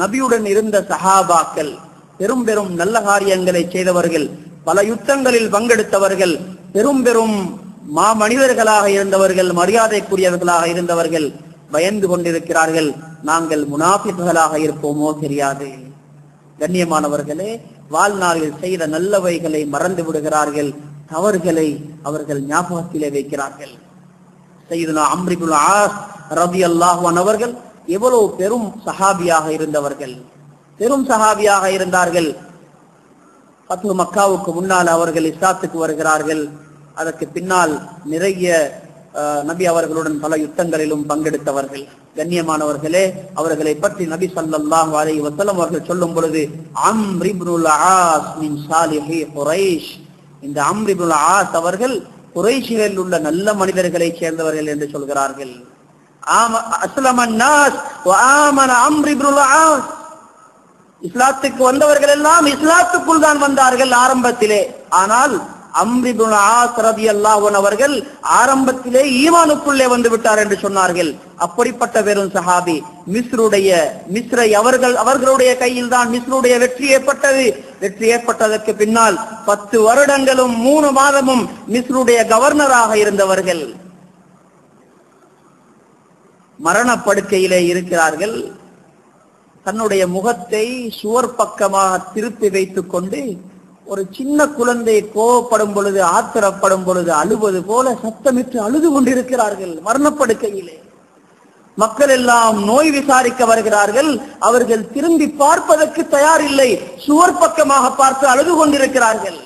நபியுடன் இருந்த சஹாபாக்கள் பெரும் பெரும் நல்ல காரியங்களை செய்தவர்கள், பல யுத்தங்களில் பங்கெடுத்தவர்கள், பெரும் பெரும் மனிதர்களாக இருந்தவர்கள், மரியாதைக்குரியவர்களாக இருந்தவர்கள் பயந்து கொண்டிருக்கிறார்கள், நாங்கள் முனாஃபிக்குகளாக இருப்போமோ தெரியாது. கண்ணியமானவர்களே, வாழ்நாளில் செய்த நல்லவைகளை மறந்து விடுகிறார்கள், தவறுகளை அவர்கள் ஞாபகத்திலே வைக்கிறார்கள். சய்யிதுனா அம்ர் இப்னு ஆஸ் ரலியல்லாஹு அன்ஹு அவர்கள் எவ்வளவு பெரும் சஹாபியாக இருந்தவர்கள், பெரும் சஹாபியாக இருந்தார்கள். ஃபத்ஹு மக்காவுக்கு முன்னால் அவர்கள் இஸ்லாத்துக்கு வருகிறார்கள். அதற்கு பின்னால் நிறைய நபி அவர்களுடன் பல யுத்தங்களிலும் பங்கெடுத்தவர்கள். கண்ணியமானவர்களே, அவர்களை பற்றி நபி ஸல்லல்லாஹு அலைஹி வஸல்லம் அவர்கள் சொல்லும் பொழுது, அம்ர் இப்னுல் ஆஸ் மின் சாலிஹி குரைஷ், இந்த அம்ர் இப்னுல் ஆஸ் அவர்கள் குறைஷிகளில் உள்ள நல்ல மனிதர்களை சேர்ந்தவர்கள் என்று சொல்கிறார்கள். அஸ்லமன் நாஸ் வ ஆமன அம்ர் இப்னுல் ஆஸ், இஸ்லாத்துக்கு வந்தவர்கள் எல்லாம் இஸ்லாத்துக்குள் தான் வந்தார்கள் ஆரம்பத்திலே. ஆனால் அம்ர் இப்னு ஆஸ் ரலியல்லாஹு அன்ஹு அவர்கள் ஆரம்பத்திலே ஈமானுக்குள்ளே வந்து விட்டார் என்று சொன்னார்கள். அப்படிப்பட்ட பெரும் சஹாபி. மிஸ்ரை அவர்களுடைய கையில் தான் மிஸ்ருடைய வெற்றி ஏற்பட்டது. வெற்றி ஏற்பட்டதற்கு பின்னால் 10 வருடங்களும் 3 மாதமும் மிஸ்ருடைய கவர்னராக இருந்தவர்கள். மரணப்படுக்கையிலே இருக்கிறார்கள். தன்னுடைய முகத்தை சுவர் பக்கமாக திருப்பி வைத்துக் கொண்டு ஒரு சின்ன குழந்தை கோபப்படும் பொழுது, ஆத்திரப்படும் பொழுது அழுவது போல சத்தமிட்டு அழுது கொண்டிருக்கிறார்கள் மரணப்படுக்கையிலே. மக்கள் எல்லாம் நோய் விசாரிக்க வருகிறார்கள். அவர்கள் திரும்பி பார்ப்பதற்கு தயாரில்லை, சுவர் பக்கமாக பார்த்து அழுது கொண்டிருக்கிறார்கள்.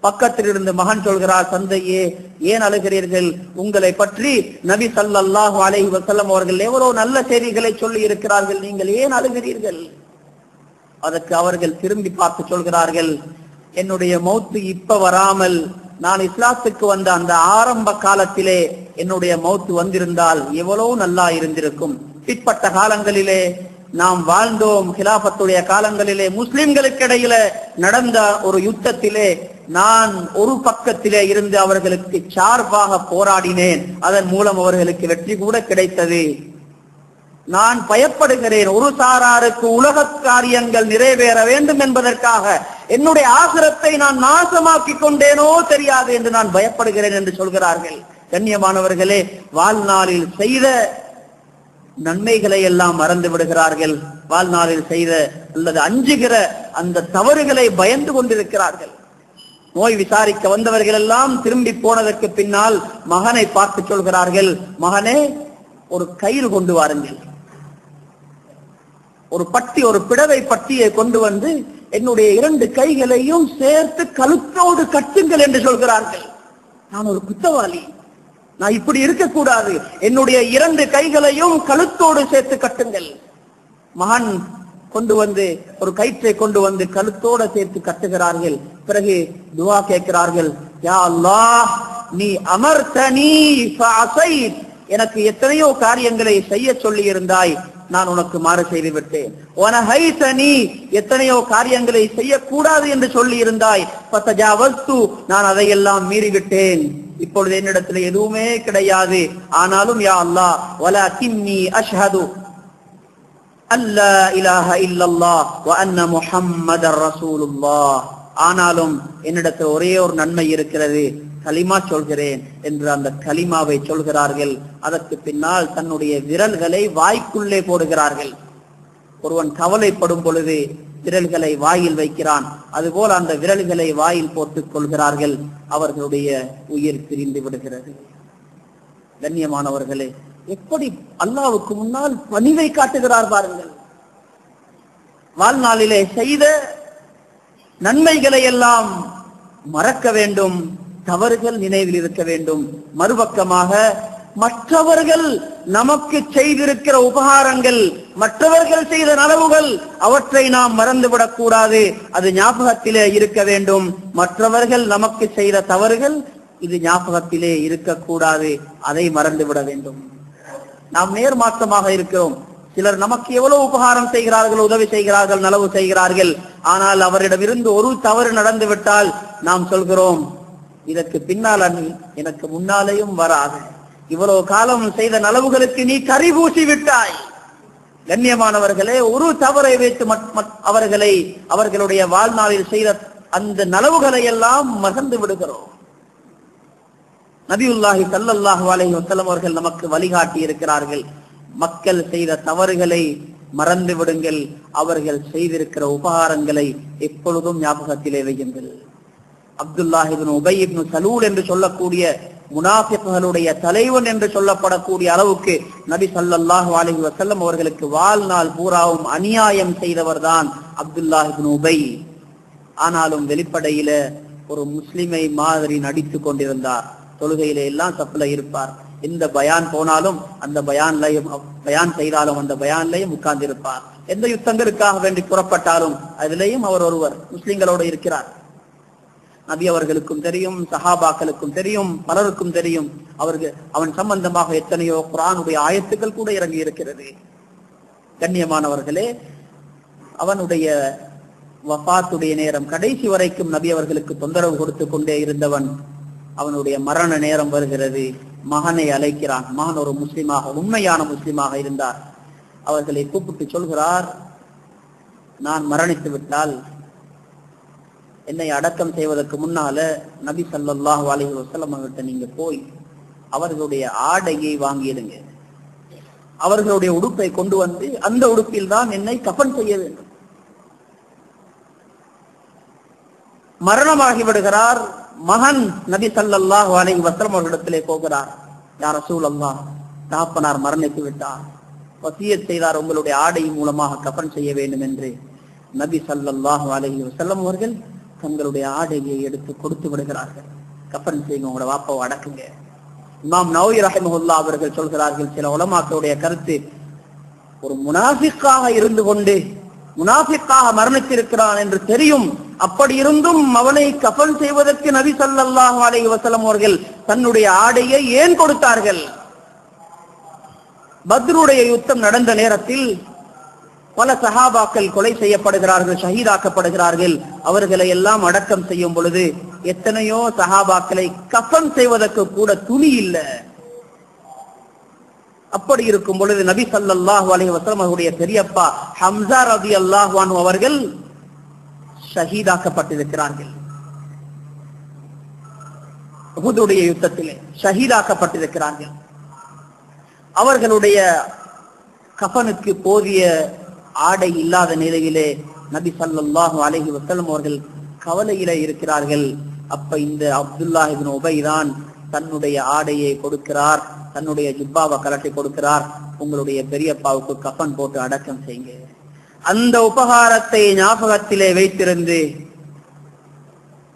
பக்கத்தில் இருந்து மகன் சொல்கிறார், தந்தையே ஏன் அழுகிறீர்கள்? உங்களை பற்றி நபி ஸல்லல்லாஹு அலைஹி வஸல்லம் அவர்கள் எவ்வளவு நல்ல செய்திகளை சொல்லி இருக்கிறார்கள், நீங்கள் ஏன் அழுகிறீர்கள்? அதற்கு அவர்கள் திரும்பி பார்த்து சொல்கிறார்கள், என்னுடைய மௌத்து இப்ப வராமல் நான் இஸ்லாத்துக்கு வந்த அந்த ஆரம்ப காலத்திலே என்னுடைய மௌத்து வந்திருந்தால் எவ்வளவு நல்லா இருந்திருக்கும். பிற்பட்ட காலங்களிலே நாம் வாழ்ந்தோம். கிலாபத்துடைய காலங்களிலே முஸ்லிம்களுக்கு இடையில நடந்த ஒரு யுத்தத்திலே நான் ஒரு பக்கத்திலே இருந்து அவர்களுக்கு சார்பாக போராடினேன். அதன் மூலம் அவர்களுக்கு வெற்றி கூட கிடைத்தது. நான் பயப்படுகிறேன், ஒரு சாராருக்கு உலக காரியங்கள் நிறைவேற வேண்டும் என்பதற்காக என்னுடைய ஆகிரத்தை நான் நாசமாக்கி கொண்டேனோ தெரியாது என்று நான் பயப்படுகிறேன் என்று சொல்கிறார்கள். கண்ணியமானவர்களே, வாழ்நாளில் செய்த நன்மைகளை எல்லாம் மறந்து விடுகிறார்கள். வாழ்நாளில் செய்த அல்லது அஞ்சுகிற அந்த தவறுகளை பயந்து கொண்டிருக்கிறார்கள். நோய் விசாரிக்க வந்தவர்கள் எல்லாம் திரும்பி போனதற்கு பின்னால் மகனை பார்த்து சொல்கிறார்கள், மகனே ஒரு கயிறு கொண்டு வாருங்கள், ஒரு பட்டி, ஒரு பிடவை பட்டியை கொண்டு வந்து என்னுடைய 2 கைகளையும் சேர்த்து கழுத்தோடு கட்டுங்கள் என்று சொல்கிறார்கள். நான் ஒரு குற்றவாளி, நான் இப்படி இருக்கக்கூடாது, என்னுடைய 2 கைகளையும் கழுத்தோடு சேர்த்து கட்டுங்கள். மகன் கொண்டு வந்து ஒரு கயிற்றை கொண்டு வந்து கழுத்தோடு சேர்த்து கட்டுகிறார்கள். பிறகு துஆ கேட்கிறார்கள், யா அல்லாஹ், நீ அமர்தனி ஃபஅஸைத், எனக்கு எத்தனையோ காரியங்களை செய்ய சொல்லி இருந்தாய், நான் உனக்கு மாறு செய்து விட்டேன். வனஹைதனி, எத்தனையோ காரியங்களை செய்யக்கூடாது என்று சொல்லி இருந்தாய், ஃபதஜாவஸ்து, நான் அதையெல்லாம் மீறிவிட்டேன். இப்பொழுது என்னிடத்தில் எதுவுமே கிடையாது. ஆனாலும் யா அல்லாஹ், வலகின்னி அஷ்ஹது அல்லா இலாஹ இல்லல்லாஹ் வ அன்ன முஹம்மதர் ரசூலுல்லாஹ், ஆனாலும் என்னிடத்தில் ஒரே ஒரு நன்மை இருக்கிறது, கலிமா சொல்கிறேன் என்று அந்த கலிமாவை சொல்கிறார்கள். அதற்கு பின்னால் தன்னுடைய விரல்களை வாய்க்குள்ளே போடுகிறார்கள். ஒருவன் கவலைப்படும் பொழுது விரல்களை வாயில் வைக்கிறான், அதுபோல அந்த விரல்களை வாயில் போட்டுக் கொள்கிறார்கள். அவர்களுடைய உயிர் பிரிந்து விடுகிறது. கண்ணியமானவர்களே, எப்படி அல்லாஹ்வுக்கு முன்னால் பணிவை காட்டுகிறார் பாருங்கள். வாழ்நாளிலே செய்த நன்மைகளை எல்லாம் மறக்க வேண்டும், தவறுகள் நினைவில் இருக்க வேண்டும். மறுபக்கமாக மற்றவர்கள் நமக்கு செய்திருக்கிற உபகாரங்கள், மற்றவர்கள் செய்த நலவுகள், அவற்றை நாம் மறந்துவிடக் கூடாது, அது ஞாபகத்திலே இருக்க வேண்டும். மற்றவர்கள் நமக்கு செய்த தவறுகள் இது ஞாபகத்திலே இருக்கக்கூடாது, அதை மறந்துவிட வேண்டும். நாம் நேர்மாற்றமாக இருக்கிறோம். சிலர் நமக்கு எவ்வளவு உபகாரம் செய்கிறார்கள், உதவி செய்கிறார்கள், நலவு செய்கிறார்கள். ஆனால் அவரிடமிருந்து ஒரு தவறு நடந்து விட்டால் நாம் சொல்கிறோம், இதற்கு பின்னால் எனக்கு முன்னாலேயும் வராது, இவ்வளவு காலம் செய்த நலவுகளுக்கு நீ கரி பூசி விட்டாய். கண்ணியமானவர்களே, ஒரு தவறை வைத்து அவர்களுடைய வாழ்நாளில் செய்த அந்த நலவுகளை எல்லாம் மறந்து விடுகிறோம். நபியுல்லாஹி ஸல்லல்லாஹு அலைஹி வஸல்லம் அவர்கள் நமக்கு வழிகாட்டி இருக்கிறார்கள், மக்கள் செய்த தவறுகளை மறந்து விடுங்கள், அவர்கள் செய்திருக்கிற உபகாரங்களை எப்பொழுதும் ஞாபகத்திலே வையுங்கள். அப்துல்லாஹ் இப்னு உபை இப்னு சலூல் என்று சொல்லக்கூடிய முனாஃபிக்குகளுடைய தலைவன் என்று சொல்லப்படக்கூடிய அளவுக்கு நபி ஸல்லல்லாஹு அலைஹி வஸல்லம் அவர்களுக்கு வாழ்நாள் பூராவும் அநியாயம் செய்தவர்தான் அப்துல்லாஹ் இப்னு உபை. ஆனாலும் வெளிப்படையில ஒரு முஸ்லிமை மாதிரி நடித்து கொண்டிருந்தார். தொழுகையில எல்லாம் தப்புல இருப்பார். எந்த பயான் போனாலும் அந்த பயான் செய்தாலும் அந்த பயான்லையும் உட்கார்ந்து இருப்பார். எந்த யுத்தங்களுக்காக வேண்டி புறப்பட்டாலும் அதிலேயும் அவர் ஒருவர் முஸ்லிம்களோடு இருக்கிறார். நபி அவர்களுக்கும் தெரியும், சஹாபாக்களுக்கும் தெரியும், பலருக்கும் தெரியும். அவன் சம்பந்தமாக எத்தனையோ குர்ஆனுடைய ஆயத்துக்கள் கூட இறங்கி இருக்கிறது. கண்ணியமானவர்களே, அவனுடைய வஃபாத்துடைய நேரம் கடைசி வரைக்கும் நபி அவர்களுக்கு தொந்தரவு கொடுத்து கொண்டே இருந்தவன், அவனுடைய மரண நேரம் வருகிறது. மகனை அழைக்கிறான். மகன் ஒரு முஸ்லிமாக, உண்மையான முஸ்லிமாக இருந்தார். அவர்களை கூப்பிட்டு சொல்கிறார், நான் மரணித்து விட்டால் என்னை அடக்கம் செய்வதற்கு முன்னால நபி ஸல்லல்லாஹு அலைஹி வஸல்லம் அவர்கிட்ட நீங்க போய் அவர்களுடைய ஆடையை வாங்கிடுங்க, அவர்களுடைய உடுப்பை கொண்டு வந்து அந்த உடுப்பில் தான் என்னை கஃன் செய்ய வேண்டும். மரணமாகி விடுகிறார். மகன் நபி ஸல்லல்லாஹு அலைஹி வஸல்லம் அவர்களிடத்திலே போகிறார். யா ரசூலல்லாஹ், தகப்பனார் மரணித்து விட்டார், வசியத் செய்தார், உங்களுடைய ஆடை மூலமாக கஃன் செய்ய வேண்டும் என்று. நபி ஸல்லல்லாஹு அலைஹி வஸல்லம் அவர்கள் தங்களுடைய ஆடையை எடுத்து கொடுத்து விடுகிறார்கள். கஃன் செய்யுங்க, உங்களோட வாப்பாவை அடக்குங்க. இமாம் நவவி ரஹிமஹுல்லாஹ் அவர்கள் சொல்கிறார்கள், சில உலமாக்களுடைய கருத்து, ஒரு முனாஃபிக்காக இருந்து கொண்டு முனாஃபிக்காக மரணித்திருக்கிறான் என்று தெரியும். அப்படி இருந்தும் அவனை கஃன் செய்வதற்கு நபி ஸல்லல்லாஹு அலைஹி வஸல்லம் அவர்கள் தன்னுடைய ஆடையை ஏன் கொடுத்தார்கள்? பத்ருடைய யுத்தம் நடந்த நேரத்தில் பல சஹாபாக்கள் கொலை செய்யப்படுகிறார்கள், ஷஹீதாக்கப்படுகிறார்கள். அவர்களை எல்லாம் அடக்கம் செய்யும் பொழுது எத்தனையோ சஹாபாக்களை கஃன் செய்வதற்கு கூட துணி இல்லை. அப்படி இருக்கும் பொழுது நபி ஸல்லல்லாஹு அலைஹி வஸல்லம் அவருடைய பெரியப்பா ஹம்ஸா ரலியல்லாஹு அன்ஹு அவர்கள் ஷஹீதாக்கப்பட்டிருக்கிறார்கள். உஹுதுடைய யுத்தத்திலே ஷஹீதாக்கப்பட்டிருக்கிறார்கள். அவர்களுடைய கஃனுக்கு போதிய ஆடை இல்லாத நிலையிலே நபி ஸல்லல்லாஹு அலைஹி வஸல்லம் அவர்கள் கவலையிலே இருக்கிறார்கள். அப்ப இந்த அப்துல்லாஹ் இப்னு உபை தான் தன்னுடைய ஆடையை கொடுக்கிறார், தன்னுடைய ஜுப்பாவை கலட்டி கொடுக்கிறார். உங்களுடைய பெரியப்பாவுக்கு கஃன் போட்டு அடக்கம் செய்யுங்க. அந்த உபகாரத்தை ஞாபகத்திலே வைத்திருந்து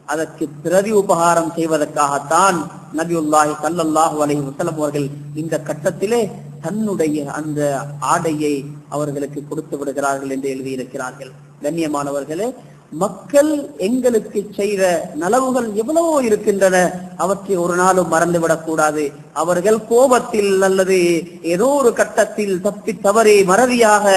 அதற்கு பிரதி உபகாரம் செய்வதற்காகத்தான் நபியுல்லாஹி ஸல்லல்லாஹு அலைஹி வஸல்லம் அவர்கள் இந்த கட்டத்திலே தன்னுடைய அந்த ஆடையை அவர்களுக்கு கொடுத்து விடுகிறார்கள் என்று எழுதியிருக்கிறார்கள். கண்ணியமானவர்களே, மக்கள் எங்களுக்கு செய்த நலவுகள் எவ்வளவோ இருக்கின்றன, அவற்றை ஒரு நாளும் மறந்துவிடக் கூடாது. அவர்கள் கோபத்தில் அல்லது ஏதோ ஒரு கட்டத்தில் தப்பி தவறி மறதியாக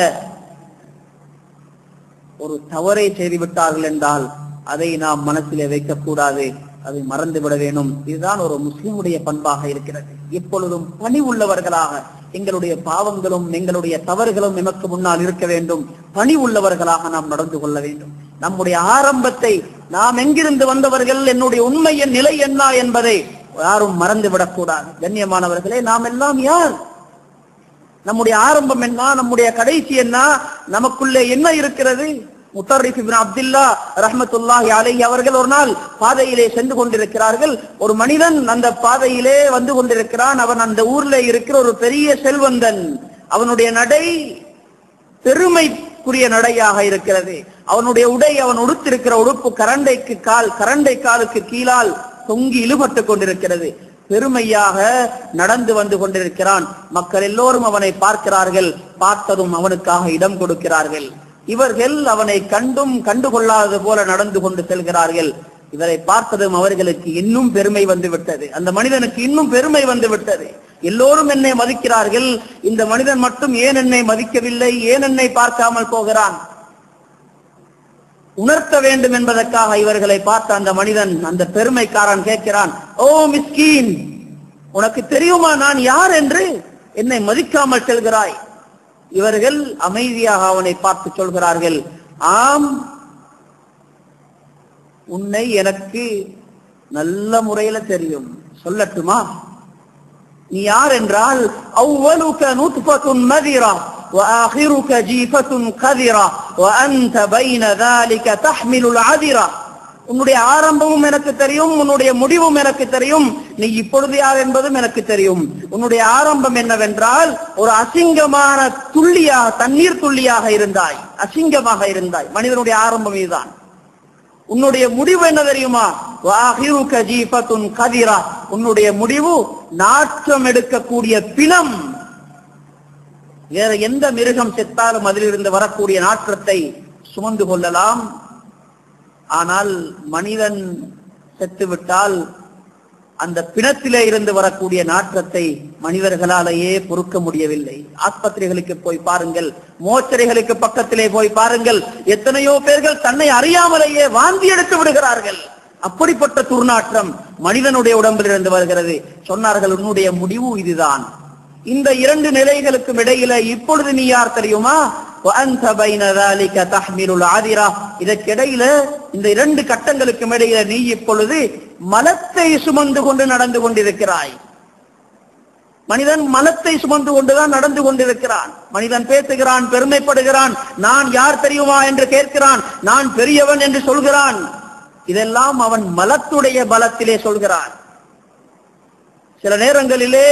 ஒரு தவறை செய்துவிட்டார்கள் என்றால் அதை நாம் மனசிலே வைக்கக்கூடாது, அதை மறந்து விட வேண்டும். இதுதான் ஒரு முஸ்லிமுடைய பண்பாக இருக்கிறது. எப்பொழுதும் பணி உள்ளவர்களாக எங்களுடைய பாவங்களும் எங்களுடைய தவறுகளும் நமக்கு முன்னால் இருக்க வேண்டும். பணி உள்ளவர்களாக நாம் நடந்து கொள்ள வேண்டும். நம்முடைய ஆரம்பத்தை, நாம் எங்கிருந்து வந்தவர்கள், என்னுடைய உண்மையின் நிலை என்ன என்பதை யாரும் மறந்து விடக்கூடாது. கண்ணியமானவர்களே, நாம் எல்லாம் யார், நம்முடைய ஆரம்பம் என்ன, நம்முடைய கடைசி என்ன, நமக்குள்ளே என்ன இருக்கிறது? முத்தர்ரிஃப் இப்னு அப்துல்லா ரஹ்மத்துல்லாஹி அலைஹி அவர்கள் ஒரு நாள் பாதையிலே சென்று கொண்டிருக்கிறார்கள். ஒரு மனிதன் அந்த பாதையிலே வந்து கொண்டிருக்கிறான். அவன் அந்த ஊர்ல இருக்கிற ஒரு பெரிய செல்வந்தன். அவனுடைய நடை பெருமைக்குரிய நடையாக இருக்கிறது. அவனுடைய உடை, அவன் உடுத்திருக்கிற உடுப்பு கரண்டை காலுக்கு கீழால் தொங்கி இழுபட்டு கொண்டிருக்கிறது. பெருமையாக நடந்து வந்து கொண்டிருக்கிறான். மக்கள் எல்லோரும் அவனை பார்க்கிறார்கள். பார்த்ததும் அவனுக்காக இடம் கொடுக்கிறார்கள். இவர்கள் அவனை கண்டுகொள்ளாதது போல நடந்து கொண்டு செல்கிறார்கள். இவரை பார்த்ததும் அவர்களுக்கு இன்னும் பெருமை வந்து விட்டது. அந்த மனிதனுக்கு இன்னும் பெருமை வந்து விட்டது. எல்லோரும் என்னை மதிக்கிறார்கள், இந்த மனிதன் மட்டும் ஏன் என்னை மதிக்கவில்லை, ஏன் என்னை பார்க்காமல் போகிறான்? உணர்த்த வேண்டும் என்பதற்காக இவர்களை பார்த்த அந்த மனிதன், அந்த பெருமைக்காரன் கேட்கிறான், ஓ மிஸ்கீன், உனக்கு தெரியுமா நான் யார் என்று? என்னை மதிக்காமல் செல்கிறாய். இவர்கள் அமைதியாக அவனை பார்த்து சொல்கிறார்கள், ஆம், உன்னை எனக்கு நல்ல முறையில தெரியும், சொல்லட்டுமா? நீ யார் என்றால், அவ்வலுக நுத்ஃபத்துன் மதிரா وآخرك جيفة قذرة وأنت بين ذلك تحمل العذرة. உன்னுடைய ஆரம்பமும் எனக்கு தெரியும், உன்னுடைய முடிவும் எனக்கு தெரியும், நீ இப்பொழுது யார் என்பதும் எனக்கு தெரியும். உன்னுடைய ஆரம்பம் என்னவென்றால் ஒரு அசிங்கமான துள்ளியாக, தண்ணீர் துள்ளியாக இருந்தாய், அசிங்கமாக இருந்தாய். மனிதனுடைய ஆரம்பம் இதுதான். உன்னுடைய முடிவு என்ன தெரியுமா? வாஹிருக ஜீஃபத்துன் கதிரா, உன்னுடைய முடிவு நாற்றம் எடுக்கக்கூடிய பிணம். வேற எந்த மிருகம் செத்தாலும் அதிலிருந்து வரக்கூடிய நாற்றத்தை சுமந்து கொள்ளலாம். ஆனால் மனிதன் செத்துவிட்டால் அந்த பிணத்திலே இருந்து வரக்கூடிய நாற்றத்தை மனிதர்களாலேயே பொறுக்க முடியவில்லை. ஆஸ்பத்திரிகளுக்கு போய் பாருங்கள், மோச்சரிகளுக்கு பக்கத்திலே போய் பாருங்கள், எத்தனையோ பேர்கள் தன்னை அறியாமலேயே வாந்தி எடுத்து விடுகிறார்கள். அப்படிப்பட்ட துர்நாற்றம் மனிதனுடைய உடம்பில் இருந்து வருகிறது. சொன்னார்கள், உன்னுடைய முடிவு இதுதான். இந்த இரண்டு நிலைகளுக்கும் இடையில இப்பொழுது நீ யார் தெரியுமா? இதற்கிடையில, இந்த இரண்டு கட்டங்களுக்கும் இடையில நீ இப்பொழுது மலத்தை சுமந்து கொண்டு நடந்து கொண்டிருக்கிறாய். மனிதன் மலத்தை சுமந்து கொண்டுதான் நடந்து கொண்டிருக்கிறான். மனிதன் பேசுகிறான், பெருமைப்படுகிறான், நான் யார் தெரியுமா என்று கேட்கிறான், நான் பெரியவன் என்று சொல்கிறான். இதெல்லாம் அவன் மலத்துடைய பலத்திலே சொல்கிறான். சில நேரங்களிலே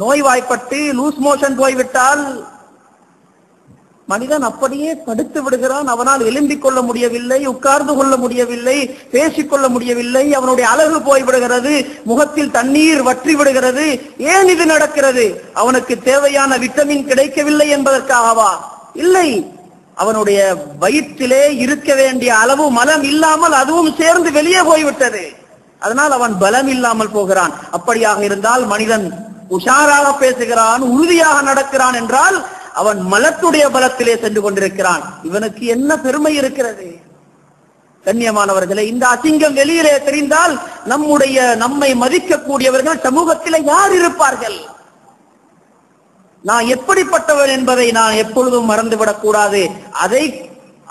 நோய்வாய்ப்பட்டு லூஸ் மோஷன் போய்விட்டால் மனிதன் அப்படியே படுத்து விடுகிறான். அவனால் எழும்பிக் கொள்ள முடியவில்லை, உட்கார்ந்து கொள்ள முடியவில்லை, பேசிக்கொள்ள முடியவில்லை. அவனுடைய அழகு போய்விடுகிறது, முகத்தில் தண்ணீர் வற்றி விடுகிறது. ஏன் இது நடக்கிறது? அவனுக்கு தேவையான விட்டமின் கிடைக்கவில்லை என்பதற்காகவா? இல்லை, அவனுடைய வயிற்றிலே இருக்க வேண்டிய அளவு மலம் இல்லாமல் அதுவும் சேர்ந்து வெளியே போய்விட்டது. அதனால் அவன் பலம் இல்லாமல் போகிறான். அப்படியாக இருந்தால் மனிதன் உஷாராக பேசுகிறான், உறுதியாக நடக்கிறான் என்றால் அவன் மலத்துடைய பலத்திலே சென்று கொண்டிருக்கிறான். இவனுக்கு என்ன பெருமை இருக்கிறது? கண்ணியமானவர்களே, இந்த அசிங்கம் வெளியிலே தெரிந்தால் நம்மை மதிக்கக்கூடியவர்கள் சமூகத்திலே யார் இருப்பார்கள்? நான் எப்படிப்பட்டவன் என்பதை நான் எப்பொழுதும் மறந்துவிடக் கூடாது. அதை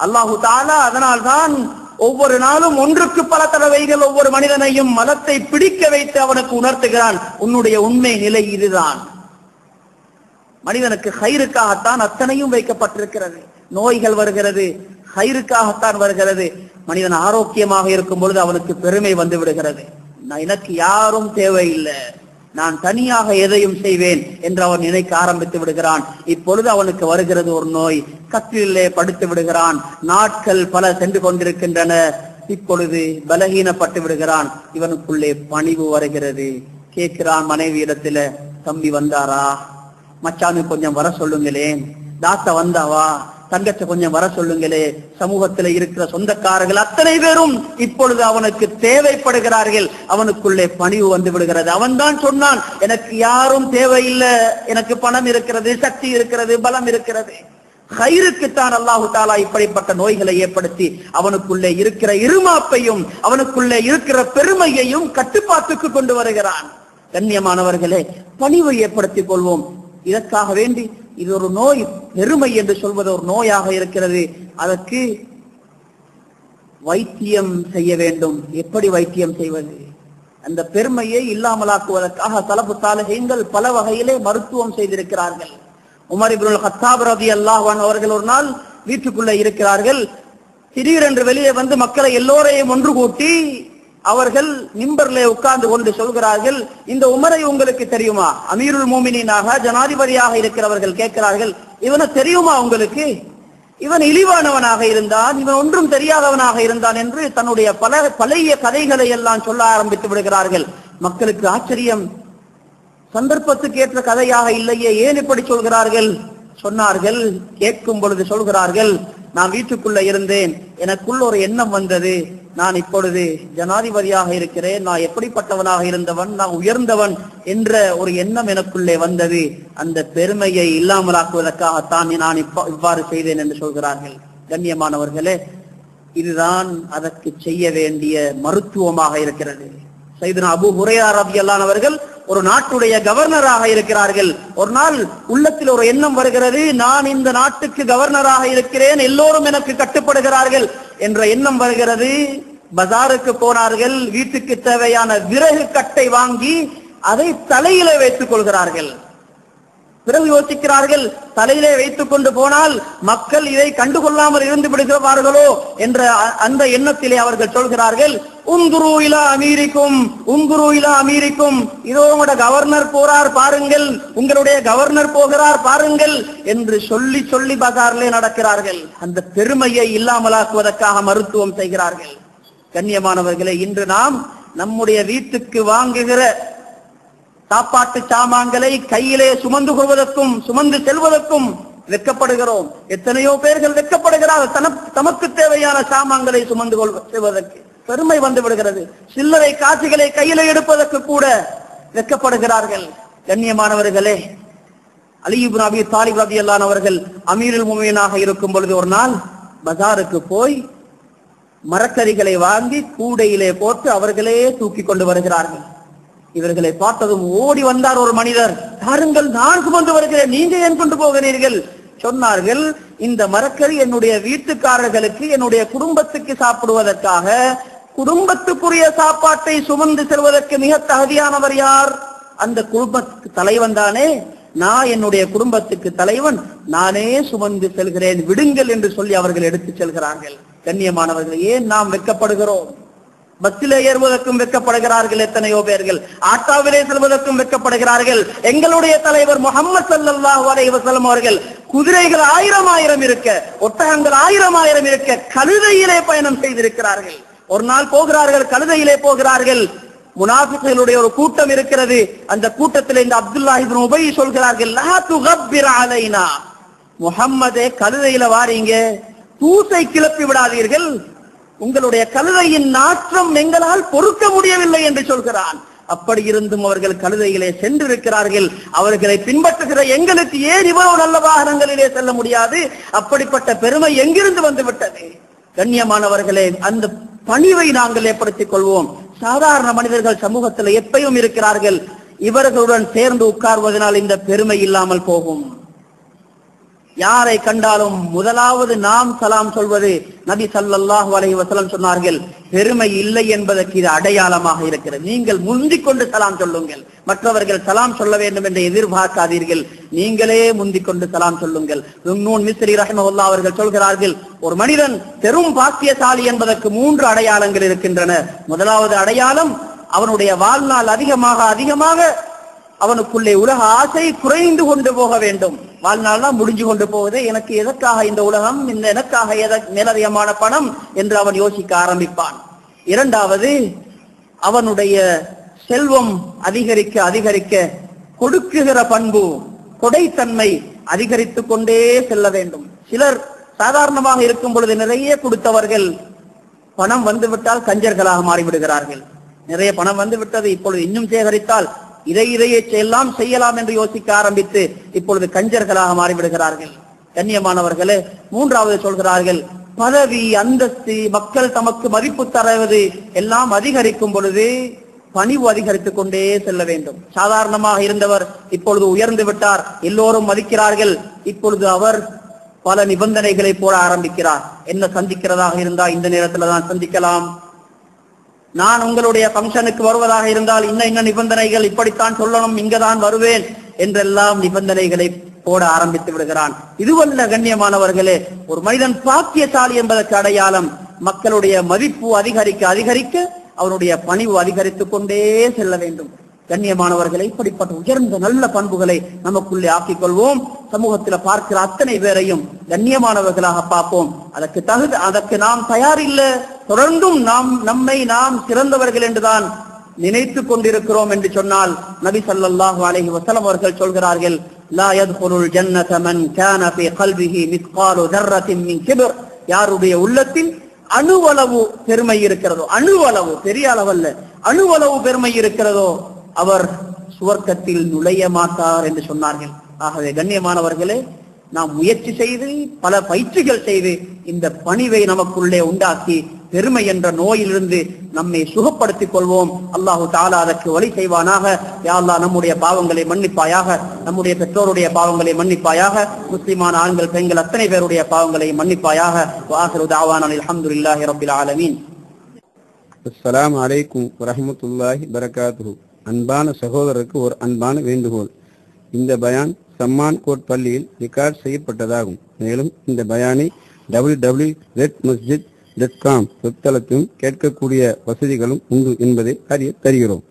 அல்லாஹு தஆலா அதனால்தான் ஒவ்வொரு நாளும் ஒன்றுக்கு பல தடவைகள் ஒவ்வொரு மனிதனையும் மலத்தை பிடிக்க வைத்து அவனுக்கு உணர்த்துகிறான். உன்னுடைய உண்மை நிலை இதுதான். மனிதனுக்கு ஹைருக்காகத்தான் அத்தனையும் வைக்கப்பட்டிருக்கிறது. நோய்கள் வருகிறது, ஹைருக்காகத்தான் வருகிறது. மனிதன் ஆரோக்கியமாக இருக்கும் பொழுது அவனுக்கு பெருமை வந்து விடுகிறது. எனக்கு யாரும் தேவையில்லை, நான் தனியாக எதையும் செய்வேன் என்று அவன் நினைக்க ஆரம்பித்து விடுகிறான். இப்பொழுது அவனுக்கு வருகிறது ஒரு நோய், கட்டிலே படுத்து விடுகிறான். நாட்கள் பல சென்று கொண்டிருக்கின்றன. இப்பொழுது பலகீனப்பட்டு விடுகிறான். இவனுக்குள்ளே பணிவு வருகிறது. கேட்கிறான் மனைவியிடத்துல, தம்பி வந்தாரா, மச்சானு கொஞ்சம் வர சொல்லுங்களேன், தாத்தா வந்தாவா, தங்கச்ச கொஞ்சம் வர சொல்லுங்களே. சமூகத்தில் இருக்கிற சொந்தக்காரர்கள் அத்தனை பேரும் இப்பொழுது அவனுக்கு தேவைப்படுகிறார்கள். அவனுக்குள்ளே பணிவு வந்து விடுகிறது. அவன் தான் சொன்னான், எனக்கு யாரும் தேவையில்லை, எனக்கு பணம் இருக்கிறது, சக்தி இருக்கிறது, பலம் இருக்கிறது. ஹைருக்குத்தான் அல்லாஹு தஆலா இப்படிப்பட்ட நோய்களை ஏற்படுத்தி அவனுக்குள்ளே இருக்கிற இருமாப்பையும் அவனுக்குள்ளே இருக்கிற பெருமையையும் கட்டுப்பாட்டுக்கு கொண்டு வருகிறான். கண்ணியமானவர்களே, பணிவை ஏற்படுத்திக் கொள்வோம். இதற்காக வேண்டி இது ஒரு நோய், பெருமை என்று சொல்வது ஒரு நோயாக இருக்கிறது. அதற்கு வைத்தியம் செய்ய வேண்டும். எப்படி வைத்தியம் செய்வது? அந்த பெருமையை இல்லாமலாக்குவதற்காக ஸலஃபு ஸாலிஹீன்கள் பல வகையிலே மருத்துவம் செய்திருக்கிறார்கள். உமர் இப்னுல் கத்தாப் ரலியல்லாஹு அன்ஹு அவர்கள் ஒரு நாள் வீட்டுக்குள்ளே இருக்கிறார்கள். திடீரென்று வெளியே வந்து மக்களை எல்லோரையும் ஒன்று கூட்டி அவர்கள் மிம்பர்லே உட்கார்ந்து கொண்டு சொல்கிறார்கள், இந்த உமரை உங்களுக்கு தெரியுமா? அமீருல் மோமினாக ஜனாதிபதியாக இருக்கிறவர்கள் கேட்கிறார்கள், இவனை தெரியுமா உங்களுக்கு? இவன் இழிவானவனாக இருந்தான், இவன் ஒன்றும் தெரியாதவனாக இருந்தான் என்று தன்னுடைய பழைய கதைகளை எல்லாம் சொல்ல ஆரம்பித்து விடுகிறார்கள். மக்களுக்கு ஆச்சரியம், சந்தர்ப்பத்துக்கு ஏற்ற கதையாக இல்லையே, ஏன் இப்படி சொல்கிறார்கள்? சொன்னார்கள். கேட்கும் பொழுது சொல்கிறார்கள், நான் வீட்டுக்குள்ள இருந்தேன், எனக்குள்ள ஒரு எண்ணம் வந்தது, நான் இப்பொழுது ஜனாதிபதியாக இருக்கிறேன், நான் எப்படிப்பட்டவனாக இருந்தவன், நான் உயர்ந்தவன் என்ற ஒரு எண்ணம் எனக்குள்ளே வந்தது. அந்த பெருமையை இல்லாமலாக்குவதற்காகத்தான் நான் இவ்வாறு செய்தேன் என்று சொல்கிறார்கள். கண்ணியமானவர்களே, இதுதான் அதற்கு செய்ய வேண்டிய மருத்துவமாக இருக்கிறது. சையதுனா அபூ ஹுரைரா ரலியல்லாஹு அவர்கள் ஒரு நாட்டுடைய கவர்னராக இருக்கிறார்கள். ஒரு நாள் உள்ளத்தில் ஒரு எண்ணம் வருகிறது, நான் இந்த நாட்டுக்கு கவர்னராக இருக்கிறேன், எல்லோரும் எனக்கு கட்டுப்படுகிறார்கள் என்ற எண்ணம் வருகிறது. பஜாருக்கு போனார்கள். வீட்டுக்கு தேவையான விறகு கட்டை வாங்கி அதை தலையிலே வைத்துக் கொள்கிறார்கள். பிறகு யோசிக்கிறார்கள், தலையிலே வைத்துக் கொண்டு போனால் மக்கள் இதை கண்டுகொள்ளாமல் இருந்து விடுகிறார்களோ என்ற அந்த எண்ணத்திலே அவர்கள் சொல்கிறார்கள், உங்குரு இலா அமீரிக்கும், உங்குரு இலா அமீரிக்கும், இதோ உங்களோட கவர்னர் போறார் பாருங்கள், உங்களுடைய கவர்னர் போகிறார் பாருங்கள் என்று சொல்லி சொல்லி பஜாரிலே நடக்கிறார்கள். அந்த பெருமையை இல்லாமலாக்குவதற்காக மருத்துவம் செய்கிறார்கள். கண்ணியமானவர்களே, இன்று நாம் நம்முடைய வீட்டுக்கு வாங்குகிற சாப்பாட்டு சாமான்களை கையிலே சுமந்து கொள்வதற்கும் சுமந்து செல்வதற்கும் வெட்கப்படுகிறோம். எத்தனையோ பேர்கள் வெட்கப்படுகிறார்கள். தமக்கு தேவையான சாமான்களை சுமந்து செல்வதற்கு பெருமை வந்து விடுகிறது. சில்லறை காட்சிகளை கையில எடுப்பதற்கு கூட வெட்கப்படுகிறார்கள். கண்ணியமானவர்களே, அலி இப்னு அபீ தாலிப் ரலியல்லாஹு அன்ஹு அவர்கள் அமீருல் முஃமினீனாக இருக்கும் பொழுது ஒரு நாள் பஜாருக்கு போய் மரக்கறிகளை வாங்கி கூடையிலே போட்டு அவர்களே தூக்கி கொண்டு வருகிறார்கள். இவர்களை பார்த்ததும் ஓடி வந்தார் ஒரு மனிதர். பாருங்கள், நான் சுமந்து வருகிறேன், நீங்க ஏன் கொண்டு போகிறீர்கள்? சொன்னார்கள், இந்த மரக்கறி என்னுடைய வீட்டுக்காரர்களுக்கு, என்னுடைய குடும்பத்துக்கு சாப்பிடுவதற்காக, குடும்பத்துக்குரிய சாப்பாட்டை சுமந்து செல்வதற்கு மிக தகுதியானவர் யார்? அந்த குடும்பத்துக்கு தலைவன் தானே. நான் என்னுடைய குடும்பத்துக்கு தலைவன், நானே சுமந்து செல்கிறேன், விடுங்கள் என்று சொல்லி அவர்கள் எடுத்து செல்கிறார்கள். கண்ணியமானவர்கள், ஏன் நாம் வெட்கப்படுகிறோம்? பஸ்ஸிலே ஏறுவதற்கும் வெட்கப்படுகிறார்கள் எத்தனையோ பேர்கள், ஆட்டாவிலே செல்வதற்கும் வெட்கப்படுகிறார்கள். எங்களுடைய தலைவர் முஹம்மது ஸல்லல்லாஹு அலைஹி வஸல்லம் அவர்கள் குதிரைகள் 1000 இருக்க, ஒட்டகங்கள் 1000 இருக்க கழுதையிலே பயணம் செய்திருக்கிறார்கள். ஒரு நாள் போகிறார்கள், கழுதையிலே போகிறார்கள். முனாஃபிக்குகளுடைய ஒரு கூட்டம் இருக்கிறது. அந்த கூட்டத்தில் இந்த அப்துல்லாஹ் இப்னு உபை சொல்கிறார்கள், லா துகப்பிர் அலைனா, முஹம்மதே கழுதையில வாரீங்க, தூசை கிளப்பி விடாதீர்கள், உங்களுடைய கழுதையின் நாற்றம் எங்களால் பொறுக்க முடியவில்லை என்று சொல்கிறான். அப்படி இருந்தும் அவர்கள் கழுதையிலே சென்றிருக்கிறார்கள். அவர்களை பின்பற்றுகிற எங்களுக்கு ஏன் இவ்வளவு நல்ல வாகனங்களிலே செல்ல முடியாது? அப்படிப்பட்ட பெருமை எங்கிருந்து வந்து விட்டது? கண்ணியமானவர்களே, அந்த பணிவை நாங்கள் ஏற்படுத்திக் கொள்வோம். சாதாரண மனிதர்கள் சமூகத்தில் எப்பயும் இருக்கிறார்கள். இவர்களுடன் சேர்ந்து உட்கார்வதனால் இந்த பெருமை இல்லாமல் போகும். யாரை கண்டாலும் முதலாவது நாம் சலாம் சொல்வது நபி ஸல்லல்லாஹு அலைஹி வஸல்லம் சொன்னார்கள், பெருமை இல்லை என்பதற்கு இது அடையாளமாக இருக்கிறது. நீங்கள் முந்திக் கொண்டு சலாம் சொல்லுங்கள், மற்றவர்கள் சலாம் சொல்ல வேண்டும் என்று எதிர்பார்க்காதீர்கள், நீங்களே முந்திக் கொண்டு சலாம் சொல்லுங்கள். நூன் மிஸ்ரி ரஹ்மத்துல்லாஹி அவர்கள் சொல்கிறார்கள், ஒரு மனிதன் பெரும் பாக்கியசாலி என்பதற்கு 3 அடையாளங்கள் இருக்கின்றன. முதலாவது அடையாளம், அவனுடைய வாழ்நாள் அதிகமாக அவனுக்குள்ளே உலக ஆசை குறைந்து கொண்டு போக வேண்டும். வாழ்நாள்லாம் முடிஞ்சு கொண்டு போவதே, எனக்கு எதற்காக இந்த உலகம், இந்த எனக்காக நிரதியமான பணம் என்று அவன் யோசிக்க ஆரம்பிப்பான். இரண்டாவது, அவனுடைய செல்வம் அதிகரிக்க கொடுக்குகிற பண்பு, கொடைத்தன்மை அதிகரித்துக் கொண்டே செல்ல வேண்டும். சிலர் சாதாரணமாக இருக்கும் பொழுது நிறைய கொடுத்தவர்கள் பணம் வந்துவிட்டால் கஞ்சர்களாக மாறிவிடுகிறார்கள். நிறைய பணம் வந்து விட்டது, இப்பொழுது இன்னும் சேகரித்தால் இதையே செய்யலாம் என்று யோசிக்க ஆரம்பித்து இப்பொழுது கஞ்சர்களாக மாறிவிடுகிறார்கள். கண்ணியமானவர்களே, மூன்றாவது சொல்கிறார்கள், பதவி அந்தஸ்து, மக்கள் தமக்கு மதிப்பு தருவது எல்லாம் அதிகரிக்கும் பொழுது பணிவு அதிகரித்துக் கொண்டே செல்ல வேண்டும். சாதாரணமாக இருந்தவர் இப்பொழுது உயர்ந்து விட்டார், எல்லோரும் மதிக்கிறார்கள். இப்பொழுது அவர் பல நிபந்தனைகளை போட ஆரம்பிக்கிறார். என்ன சந்திக்கிறதாக இருந்தா இந்த நேரத்துல தான் சந்திக்கலாம், நான் உங்களுடைய பங்கனுக்கு வருவதாக இருந்தால் இன்ன நிபந்தனைகள், இப்படித்தான் சொல்லணும், இங்கதான் வருவேன் என்றெல்லாம் நிபந்தனைகளை போட ஆரம்பித்து விடுகிறான். இதுவல்ல கண்ணியமானவர்களே, ஒரு மனிதன் பாக்கியசாலி என்பதற்கு அடையாளம் மக்களுடைய மதிப்பு அதிகரிக்க அவனுடைய பணிவு அதிகரித்துக் கொண்டே செல்ல வேண்டும். கண்ணியமானவர்களை, இப்படிப்பட்ட உயர்ந்த நல்ல பண்புகளை நமக்குள்ளே ஆக்கிக் கொள்வோம். சமூகத்தில் பார்க்கிற அத்தனை பேரையும் கண்ணியமானவர்களாக பார்ப்போம். அதற்கு நாம் தயாரில்லை. தொடர்ந்தும் நம்மை சிறந்தவர்கள் என்றுதான் நினைத்துக் கொண்டிருக்கிறோம் என்று சொன்னால் நபி ஸல்லல்லாஹு அலைஹி வஸல்லம் அவர்கள் சொல்கிறார்கள், லா யத்குலுல் ஜன்னத மன் கான ஃபீ கல்பிஹி மிஸ்காலு தர்ரத்தின் மின் கிப்ர். யாருடைய உள்ளத்தில் அணுவளவு பெருமை இருக்கிறதோ, அணுவளவு, பெரிய அளவல்ல, அணுவளவு பெருமை இருக்கிறதோ அவர் சுவர்க்கத்தில் நுழைய மாட்டார் என்று சொன்னார்கள். ஆகவே கண்ணியமானவர்களே, நாம் முயற்சி செய்து பல பயிற்சிகள் செய்து இந்த பணிவை நமக்குள்ளே உண்டாக்கி பெருமை என்ற நோயிலிருந்து நம்மை சுகப்படுத்திக் கொள்வோம். அல்லாஹு தஆலா அதற்கு வழி செய்வானாக. யா அல்லாஹ், நம்முடைய பாவங்களை மன்னிப்பாயாக, நம்முடைய பெற்றோருடைய பாவங்களை மன்னிப்பாயாக, முஸ்லிமான ஆண்கள் பெண்கள் அத்தனை பேருடைய பாவங்களை மன்னிப்பாயாக. வஆகிரு தஅவானா அல்ஹம்துலில்லாஹி ரப்பில் ஆலமீன். அஸ்ஸலாமு அலைக்கும் வரஹ்மத்துல்லாஹி பரகாத்துஹு. அன்பான சகோதரருக்கு ஒரு அன்பான வேண்டுகோள். இந்த பயான் சம்மான் கோட் பள்ளியில் ரெக்கார்ட் செய்யப்பட்டதாகும். மேலும் இந்த பயானை www.redmasjid.com வெப்தளத்திலும் கேட்கக்கூடிய வசதிகளும் உண்டு என்பதை அறிய தருகிறோம்.